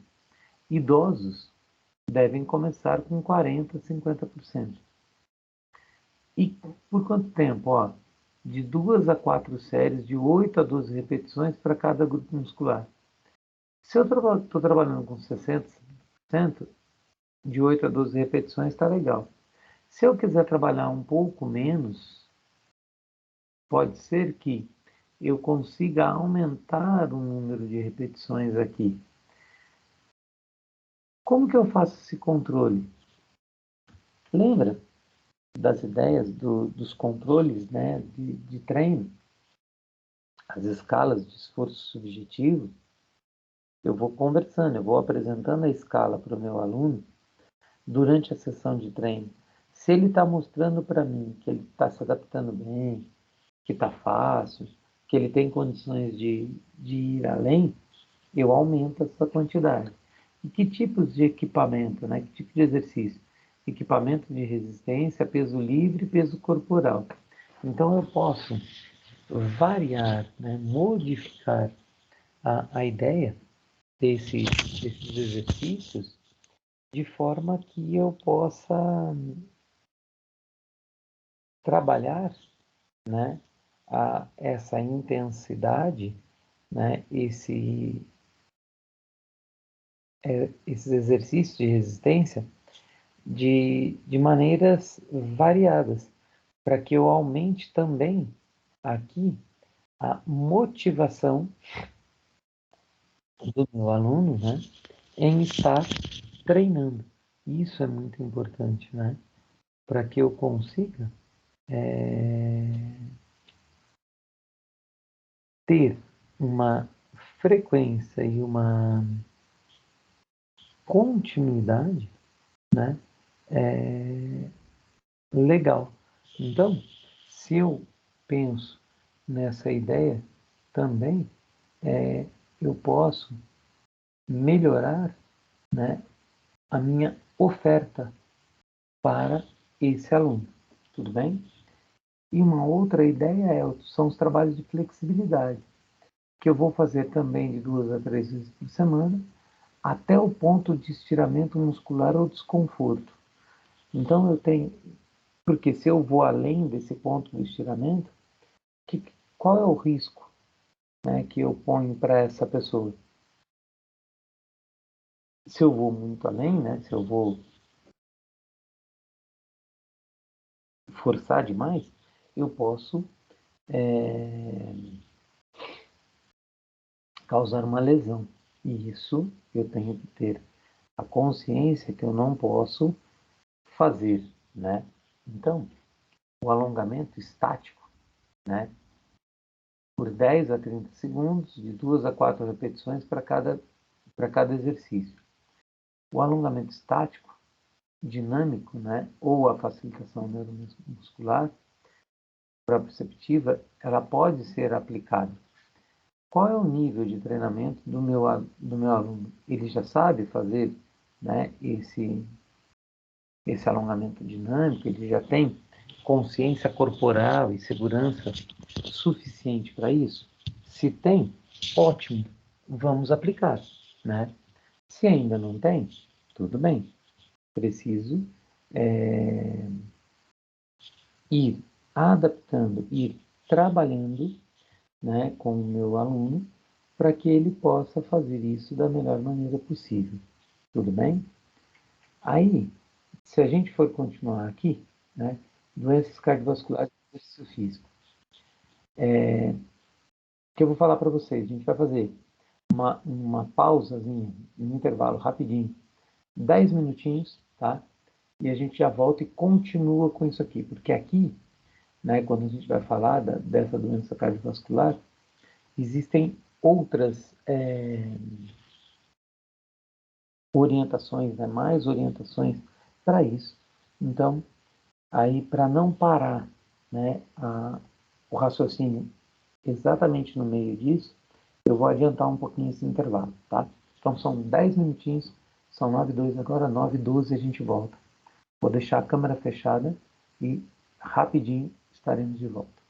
Idosos devem começar com 40%, 50%. E por quanto tempo? Ó, de 2 a 4 séries, de 8 a 12 repetições para cada grupo muscular. Se eu estou trabalhando com 60%, de 8 a 12 repetições está legal. Se eu quiser trabalhar um pouco menos, pode ser que eu consiga aumentar o número de repetições aqui. Como que eu faço esse controle? Lembra das ideias dos controles, né, de treino? As escalas de esforço subjetivo? Eu vou conversando, eu vou apresentando a escala para o meu aluno durante a sessão de treino. Se ele está mostrando para mim que ele está se adaptando bem, que está fácil, que ele tem condições de ir além, eu aumento essa quantidade. E que tipos de equipamento, né? Que tipo de exercício? Equipamento de resistência, peso livre, peso corporal. Então eu posso variar, né? Modificar a ideia desses exercícios de forma que eu possa trabalhar, né, essa intensidade, né, esses exercícios de resistência de maneiras variadas, para que eu aumente também aqui a motivação do meu aluno, né, em estar treinando. Isso é muito importante, né, para que eu consiga ter uma frequência e uma continuidade, né, legal. Então, se eu penso nessa ideia também, eu posso melhorar, né, a minha oferta para esse aluno. Tudo bem? E uma outra ideia são os trabalhos de flexibilidade, que eu vou fazer também de 2 a 3 vezes por semana, até o ponto de estiramento muscular ou desconforto. Então eu tenho, porque se eu vou além desse ponto do estiramento, que, qual é o risco, né, que eu ponho para essa pessoa? Se eu vou muito além, né, se eu vou forçar demais, eu posso causar uma lesão. E isso eu tenho que ter a consciência que eu não posso fazer, né? Então, o alongamento estático, né? Por 10 a 30 segundos, de 2 a 4 repetições para cada exercício. O alongamento estático, dinâmico, né? Ou a facilitação neuromuscular proprioceptiva, ela pode ser aplicada. Qual é o nível de treinamento do meu aluno? Ele já sabe fazer, né, esse alongamento dinâmico? Ele já tem consciência corporal e segurança suficiente para isso? Se tem, ótimo, vamos aplicar, né? Se ainda não tem, tudo bem. Preciso ir adaptando, ir trabalhando, né, com o meu aluno para que ele possa fazer isso da melhor maneira possível. Tudo bem? Aí, se a gente for continuar aqui, né, doenças cardiovasculares e exercício físico, que eu vou falar para vocês, a gente vai fazer uma pausazinha, um intervalo rapidinho, 10 minutinhos, tá? E a gente já volta e continua com isso aqui, porque aqui, né, quando a gente vai falar dessa doença cardiovascular, existem outras orientações, né, mais orientações para isso. Então, aí para não parar, né, o raciocínio exatamente no meio disso, eu vou adiantar um pouquinho esse intervalo, tá? Então são 10 minutinhos, são 9:02 agora, 9:12 a gente volta. Vou deixar a câmera fechada e rapidinho estaremos de volta.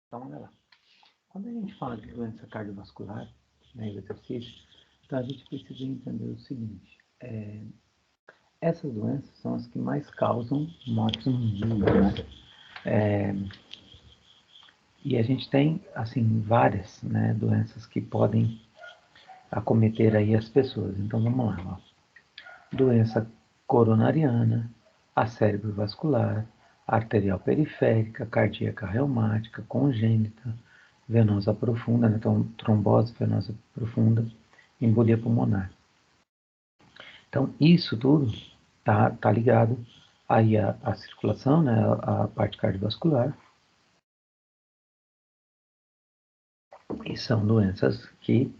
Então, olha lá. Quando a gente fala de doença cardiovascular, né, o exercício, então a gente precisa entender o seguinte: essas doenças são as que mais causam mortes no mundo, né? E a gente tem, assim, várias, né, doenças que podem acometer aí as pessoas. Então, vamos lá, ó. Doença coronariana, a cerebrovascular, arterial periférica, cardíaca reumática, congênita, venosa profunda, né, então, trombose venosa profunda, embolia pulmonar. Então, isso tudo tá ligado aí à circulação, né, à parte cardiovascular, e são doenças que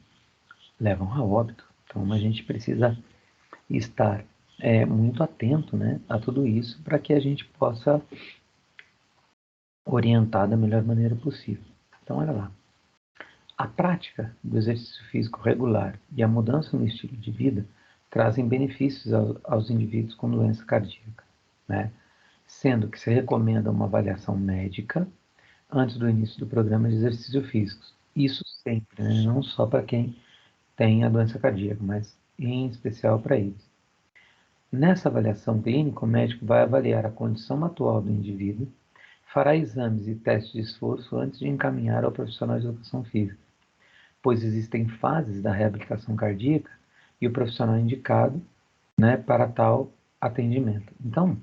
levam a óbito. Então, a gente precisa estar muito atento, né, a tudo isso para que a gente possa orientar da melhor maneira possível. Então, olha lá. A prática do exercício físico regular e a mudança no estilo de vida trazem benefícios aos indivíduos com doença cardíaca, né? Sendo que se recomenda uma avaliação médica antes do início do programa de exercício físico. Isso sempre, né? Não só para quem tem a doença cardíaca, mas em especial para eles. Nessa avaliação clínica, o médico vai avaliar a condição atual do indivíduo, fará exames e testes de esforço antes de encaminhar ao profissional de educação física, pois existem fases da reabilitação cardíaca e o profissional é indicado, né, para tal atendimento. Então,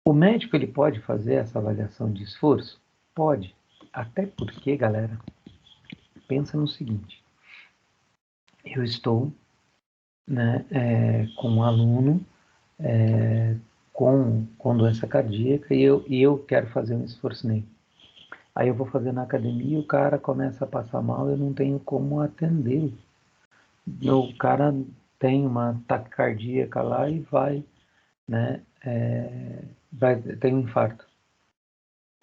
o médico ele pode fazer essa avaliação de esforço? Pode. Até porque, galera, pensa no seguinte: eu estou, né, com um aluno com doença cardíaca e eu quero fazer um esforço nele. Aí eu vou fazer na academia e o cara começa a passar mal, eu não tenho como atendê-lo. O cara tem uma taquicardia lá e vai, né, tem um infarto.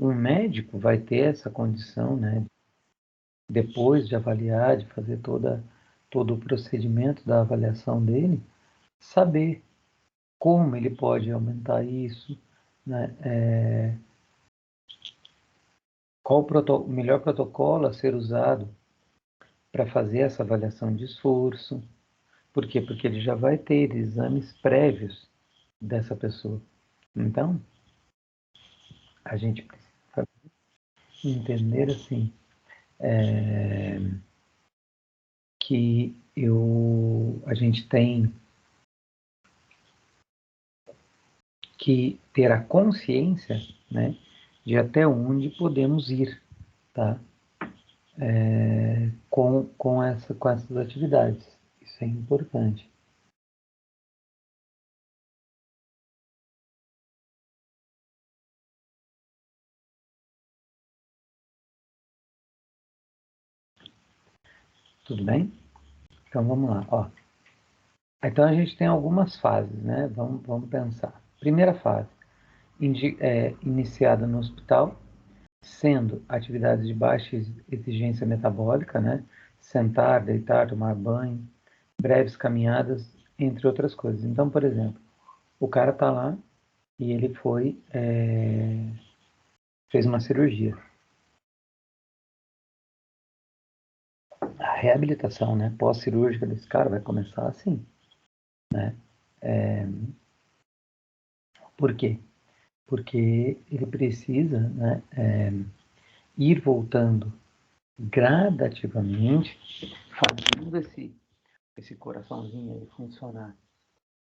Um médico vai ter essa condição, né, depois de avaliar, de fazer todo o procedimento da avaliação dele, saber como ele pode aumentar isso, né, qual o melhor protocolo a ser usado para fazer essa avaliação de esforço. Por quê? Porque ele já vai ter exames prévios dessa pessoa. Então, a gente precisa entender assim que a gente tem que ter a consciência, né, de até onde podemos ir, tá? Com essas atividades. Isso é importante. Tudo bem? Então vamos lá. Ó. Então a gente tem algumas fases, né? Vamos pensar. Primeira fase, iniciada no hospital, sendo atividades de baixa exigência metabólica, né? Sentar, deitar, tomar banho, breves caminhadas, entre outras coisas. Então, por exemplo, o cara tá lá e ele fez uma cirurgia. A reabilitação, né, pós-cirúrgica desse cara vai começar assim, né? Por quê? Porque ele precisa, né, ir voltando gradativamente, fazendo esse coraçãozinho aí funcionar,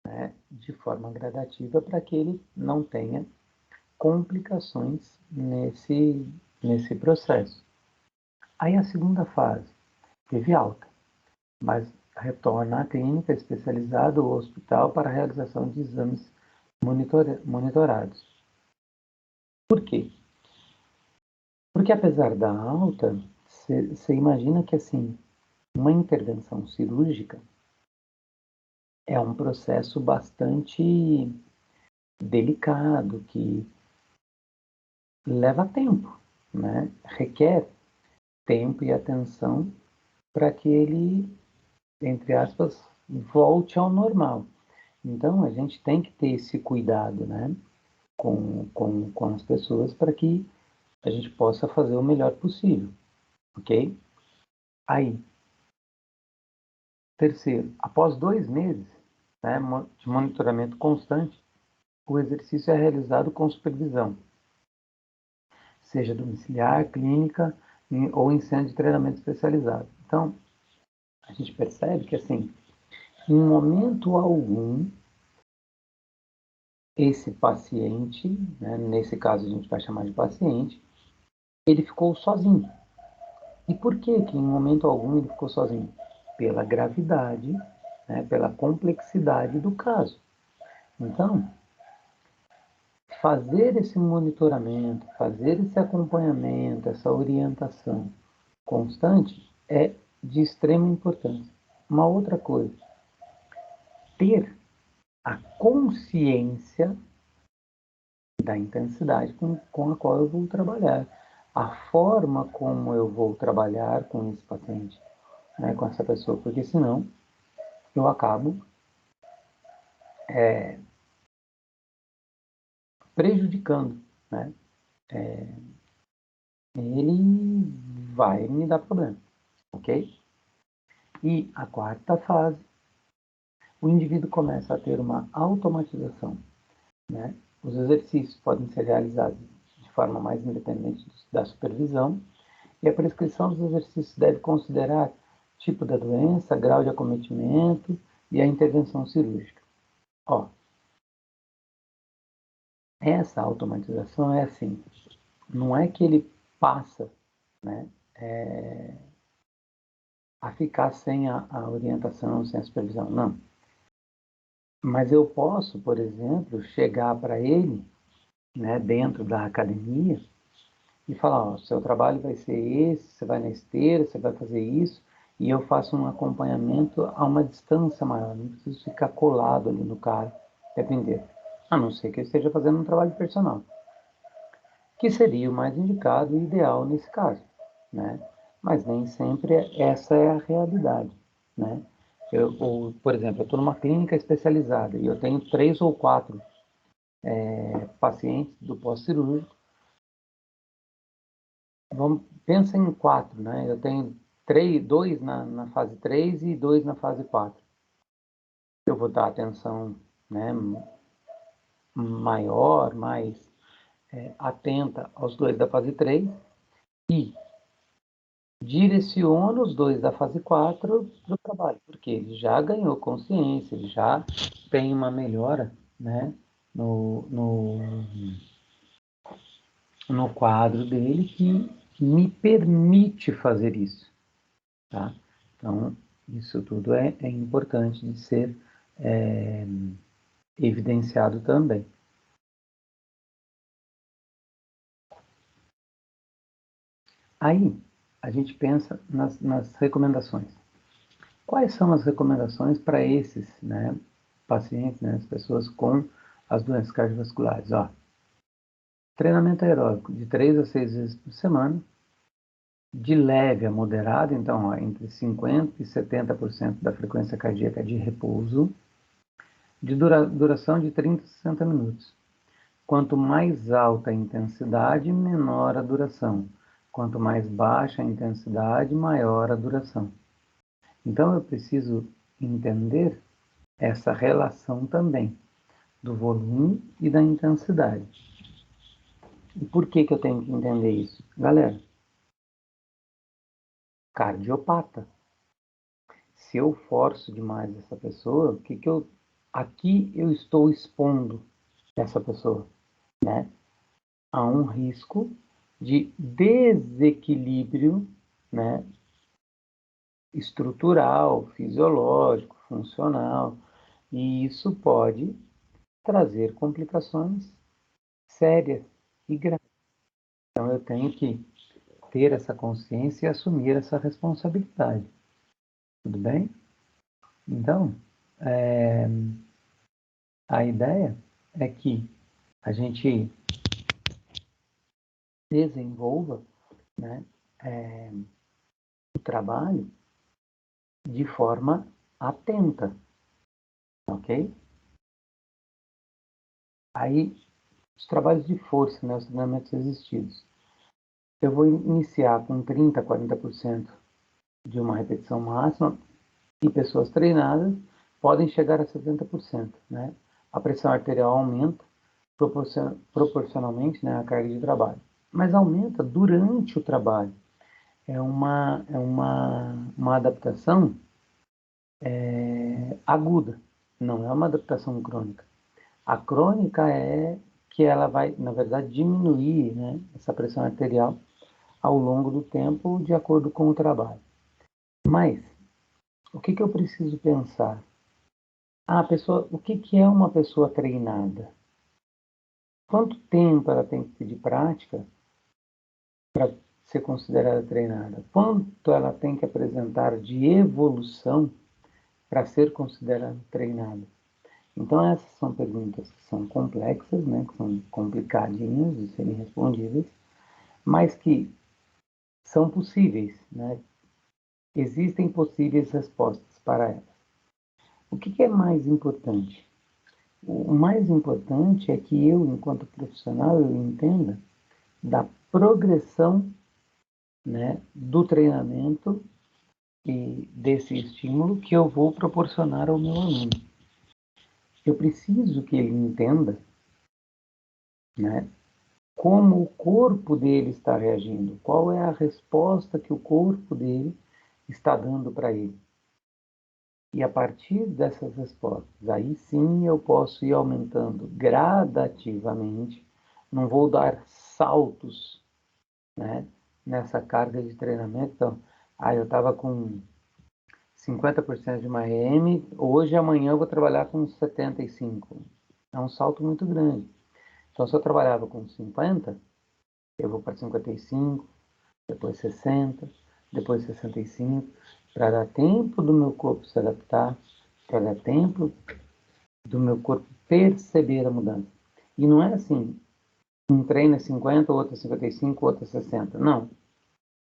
né, de forma gradativa para que ele não tenha complicações nesse processo. Aí a segunda fase, teve alta, mas retorna à clínica especializada ou hospital para a realização de exames monitorados. Por quê? Porque apesar da alta, você imagina que assim, uma intervenção cirúrgica é um processo bastante delicado, que leva tempo, né? Requer tempo e atenção para que ele, entre aspas, volte ao normal. Então, a gente tem que ter esse cuidado, né? com as pessoas para que a gente possa fazer o melhor possível, ok? Aí, terceiro, após 2 meses, né, de monitoramento constante, o exercício é realizado com supervisão, seja domiciliar, clínica ou em centro de treinamento especializado. Então, a gente percebe que, assim, em momento algum, esse paciente, né, nesse caso a gente vai chamar de paciente, ele ficou sozinho. E por que em momento algum ele ficou sozinho? Pela gravidade, né, pela complexidade do caso. Então, fazer esse monitoramento, fazer esse acompanhamento, essa orientação constante é de extrema importância. Uma outra coisa, ter a consciência da intensidade com a qual eu vou trabalhar, a forma como eu vou trabalhar com esse paciente, né, com essa pessoa, porque senão eu acabo prejudicando, né? Ele vai me dar problema, ok? E a quarta fase, o indivíduo começa a ter uma automatização, né? Os exercícios podem ser realizados de forma mais independente da supervisão e a prescrição dos exercícios deve considerar tipo da doença, grau de acometimento e a intervenção cirúrgica. Ó, essa automatização é assim, não é que ele passa, né, a ficar sem a orientação, sem a supervisão, não. Mas eu posso, por exemplo, chegar para ele, né, dentro da academia e falar, ó, seu trabalho vai ser esse, você vai na esteira, você vai fazer isso, e eu faço um acompanhamento a uma distância maior, não preciso ficar colado ali no cara, depender. A não ser que eu esteja fazendo um trabalho personal, que seria o mais indicado e ideal nesse caso, né? Mas nem sempre essa é a realidade, né? Por exemplo, eu estou numa clínica especializada e eu tenho 3 ou 4 pacientes do pós-cirúrgico. Pensa em 4, né? Eu tenho 2 na fase 3 e 2 na fase 4. Eu vou dar atenção, né, maior, mais atenta aos 2 da fase 3 e direciono os 2 da fase 4 para o trabalho, porque ele já ganhou consciência, ele já tem uma melhora, né, no quadro dele que me permite fazer isso, tá? Então, isso tudo é importante de ser é, evidenciado também. Aí, a gente pensa nas recomendações. Quais são as recomendações para esses, né, pacientes, né, as pessoas com as doenças cardiovasculares? Ó, treinamento aeróbico de 3 a 6 vezes por semana, de leve a moderado, então ó, entre 50% e 70% da frequência cardíaca de repouso, de duração de 30 a 60 minutos. Quanto mais alta a intensidade, menor a duração. Quanto mais baixa a intensidade, maior a duração. Então eu preciso entender essa relação também do volume e da intensidade. E por que eu tenho que entender isso? Galera, cardiopata. Se eu forço demais essa pessoa, aqui eu estou expondo essa pessoa, né, a um risco de desequilíbrio, né, estrutural, fisiológico, funcional, e isso pode trazer complicações sérias e graves. Então eu tenho que ter essa consciência e assumir essa responsabilidade. Tudo bem? Então, a ideia é que a gente desenvolva, né, o trabalho de forma atenta, ok? Aí, os trabalhos de força, né, os treinamentos resistidos. Eu vou iniciar com 30%, 40% de uma repetição máxima e pessoas treinadas podem chegar a 70%, né? A pressão arterial aumenta proporcionalmente, né, à carga de trabalho, mas aumenta durante o trabalho. É uma adaptação aguda, não é uma adaptação crônica. A crônica é que ela vai, na verdade, diminuir, né, essa pressão arterial ao longo do tempo de acordo com o trabalho. Mas o que eu preciso pensar? O que é uma pessoa treinada? Quanto tempo ela tem que ter de prática para ser considerada treinada? Quanto ela tem que apresentar de evolução para ser considerada treinada? Então, essas são perguntas que são complexas, né, que são complicadinhas de serem respondidas, mas que são possíveis, né? Existem possíveis respostas para elas. O que é mais importante? O mais importante é que eu, enquanto profissional, eu entenda da progressão, né, do treinamento e desse estímulo que eu vou proporcionar ao meu aluno. Eu preciso que ele entenda, né, como o corpo dele está reagindo, qual é a resposta que o corpo dele está dando para ele. E a partir dessas respostas, aí sim eu posso ir aumentando gradativamente, não vou dar saltos, né, nessa carga de treinamento. Então, eu estava com 50% de uma RM, hoje amanhã eu vou trabalhar com 75%. É um salto muito grande. Então, se eu trabalhava com 50%, eu vou para 55%, depois 60%, depois 65%, para dar tempo do meu corpo se adaptar, para dar tempo do meu corpo perceber a mudança. E não é assim, um treino é 50, outro é 55, outro é 60. Não.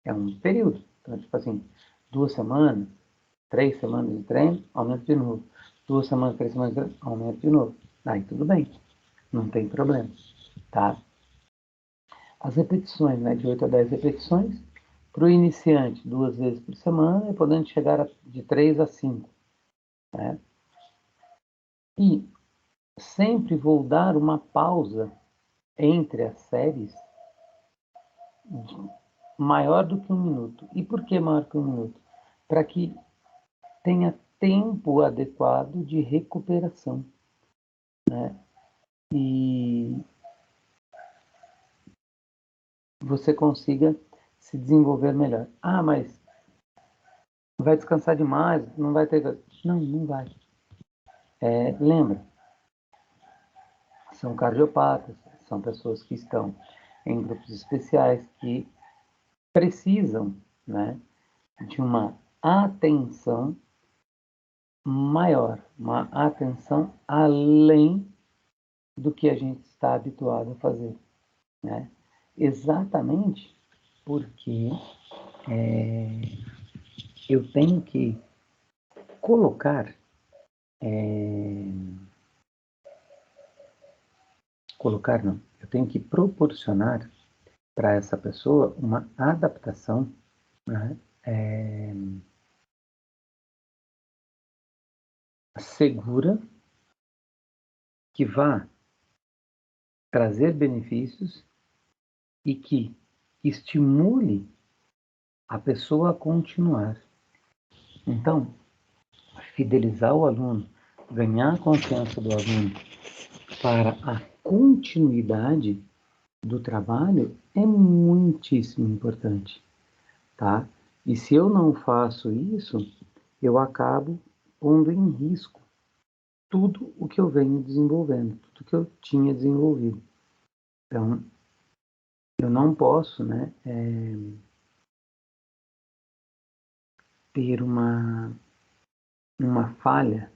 É um período. Então, tipo assim, 2 semanas, 3 semanas de treino, aumenta de novo. 2 semanas, 3 semanas de treino, aumenta de novo. Aí tudo bem, não tem problema, tá? As repetições, né, de 8 a 10 repetições, para o iniciante, 2 vezes por semana, e podendo chegar de 3 a 5, né? E sempre vou dar uma pausa entre as séries maior do que 1 minuto. E por que maior que 1 minuto? Para que tenha tempo adequado de recuperação, né? E você consiga se desenvolver melhor. Mas vai descansar demais, não vai ter... Não, não vai. Lembra, são cardiopatas, são pessoas que estão em grupos especiais que precisam, né, de uma atenção maior, uma atenção além do que a gente está habituado a fazer, né? Exatamente porque eu tenho que colocar, colocar não, eu tenho que proporcionar para essa pessoa uma adaptação, né, segura, que vá trazer benefícios e que estimule a pessoa a continuar. Então, fidelizar o aluno, ganhar a confiança do aluno para a continuidade do trabalho é muitíssimo importante, tá? E se eu não faço isso, eu acabo pondo em risco tudo o que eu venho desenvolvendo, tudo que eu tinha desenvolvido. Então, eu não posso, né, ter uma falha,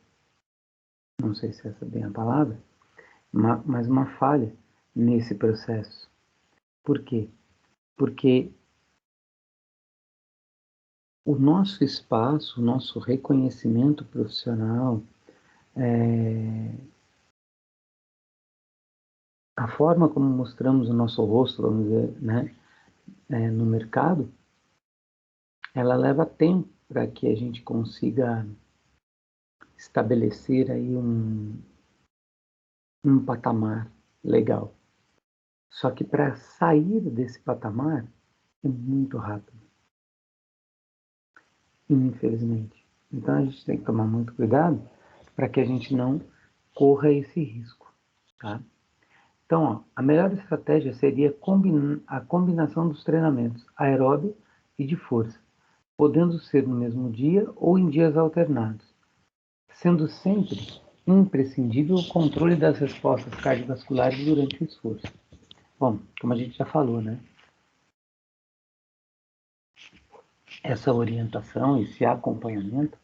não sei se essa é bem a palavra, mas uma falha nesse processo. Por quê? Porque o nosso espaço, o nosso reconhecimento profissional, a forma como mostramos o nosso rosto, vamos dizer, né, no mercado, ela leva tempo para que a gente consiga estabelecer aí um patamar legal. Só que para sair desse patamar é muito rápido, infelizmente. Então a gente tem que tomar muito cuidado para que a gente não corra esse risco, tá? Então, ó, a melhor estratégia seria a combinação dos treinamentos aeróbio e de força, podendo ser no mesmo dia ou em dias alternados, sendo sempre imprescindível o controle das respostas cardiovasculares durante o esforço. Bom, como a gente já falou, né? Essa orientação, esse acompanhamento,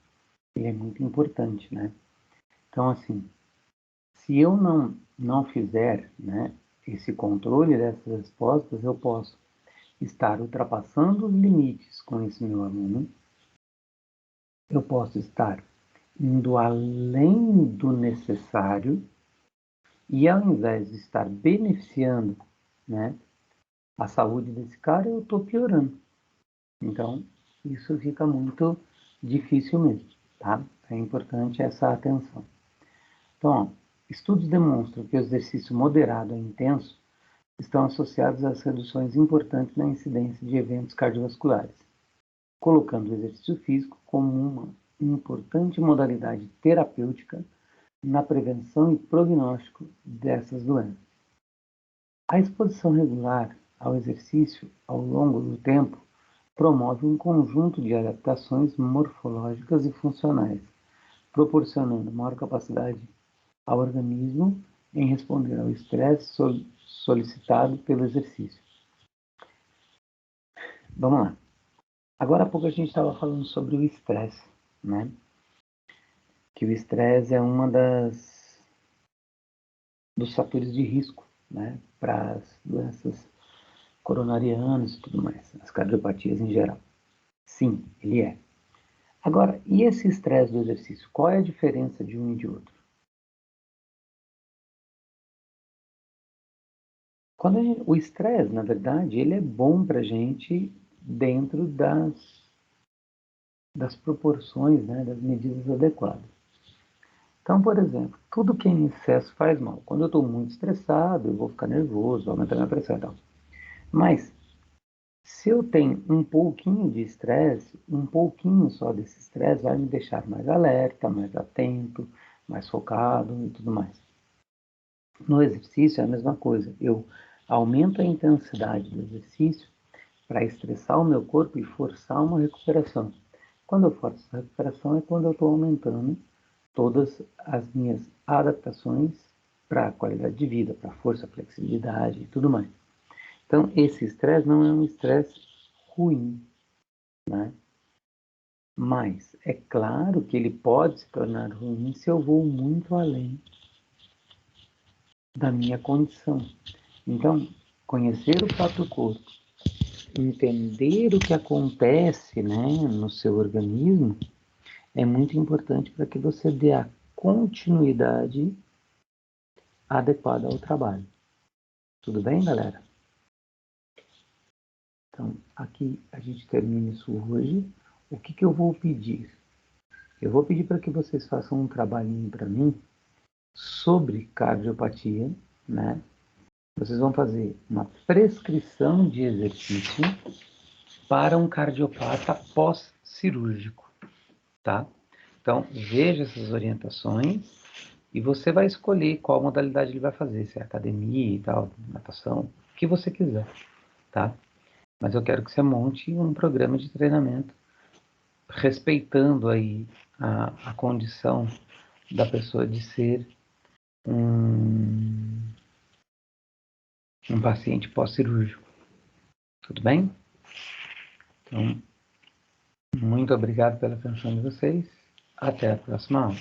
ele é muito importante, né? Então, assim, se eu não fizer, né, esse controle dessas respostas, eu posso estar ultrapassando os limites com esse meu aluno, eu posso estar indo além do necessário e ao invés de estar beneficiando, né, a saúde desse cara, eu estou piorando. Então, isso fica muito difícil mesmo, tá? É importante essa atenção. Então, ó, estudos demonstram que o exercício moderado e intenso estão associados às reduções importantes na incidência de eventos cardiovasculares, colocando o exercício físico como uma importante modalidade terapêutica na prevenção e prognóstico dessas doenças. A exposição regular ao exercício ao longo do tempo promove um conjunto de adaptações morfológicas e funcionais, proporcionando maior capacidade ao organismo em responder ao estresse solicitado pelo exercício. Vamos lá. Agora há pouco a gente estava falando sobre o estresse, né? Que o estresse é uma dos fatores de risco, né? Para as doenças coronarianas e tudo mais, as cardiopatias em geral. Sim, ele é. Agora, e esse estresse do exercício? Qual é a diferença de um e de outro? O estresse, na verdade, ele é bom para a gente dentro das proporções, né, das medidas adequadas. Então, por exemplo, tudo que é em excesso faz mal. Quando eu estou muito estressado, eu vou ficar nervoso, vou aumentar minha pressão e tal. Mas, se eu tenho um pouquinho de estresse, um pouquinho só desse estresse vai me deixar mais alerta, mais atento, mais focado e tudo mais. No exercício é a mesma coisa. Eu aumento a intensidade do exercício para estressar o meu corpo e forçar uma recuperação. Quando eu forço a recuperação é quando eu estou aumentando todas as minhas adaptações para a qualidade de vida, para a força, flexibilidade e tudo mais. Então, esse estresse não é um estresse ruim, né? Mas é claro que ele pode se tornar ruim se eu vou muito além da minha condição. Então, conhecer o próprio corpo, entender o que acontece, né, no seu organismo, é muito importante para que você dê a continuidade adequada ao trabalho. Tudo bem, galera? Então, aqui a gente termina isso hoje. O que eu vou pedir? Eu vou pedir para que vocês façam um trabalhinho para mim sobre cardiopatia, né? Vocês vão fazer uma prescrição de exercício para um cardiopata pós-cirúrgico, tá? Então, veja essas orientações e você vai escolher qual modalidade ele vai fazer, se é academia e tal, natação, o que você quiser, tá? Mas eu quero que você monte um programa de treinamento respeitando aí a condição da pessoa de ser um paciente pós-cirúrgico. Tudo bem? Então, muito obrigado pela atenção de vocês. Até a próxima aula.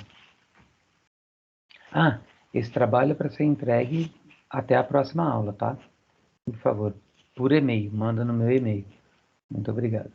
Ah, esse trabalho é para ser entregue até a próxima aula, tá? Por favor, por e-mail. Manda no meu e-mail. Muito obrigado.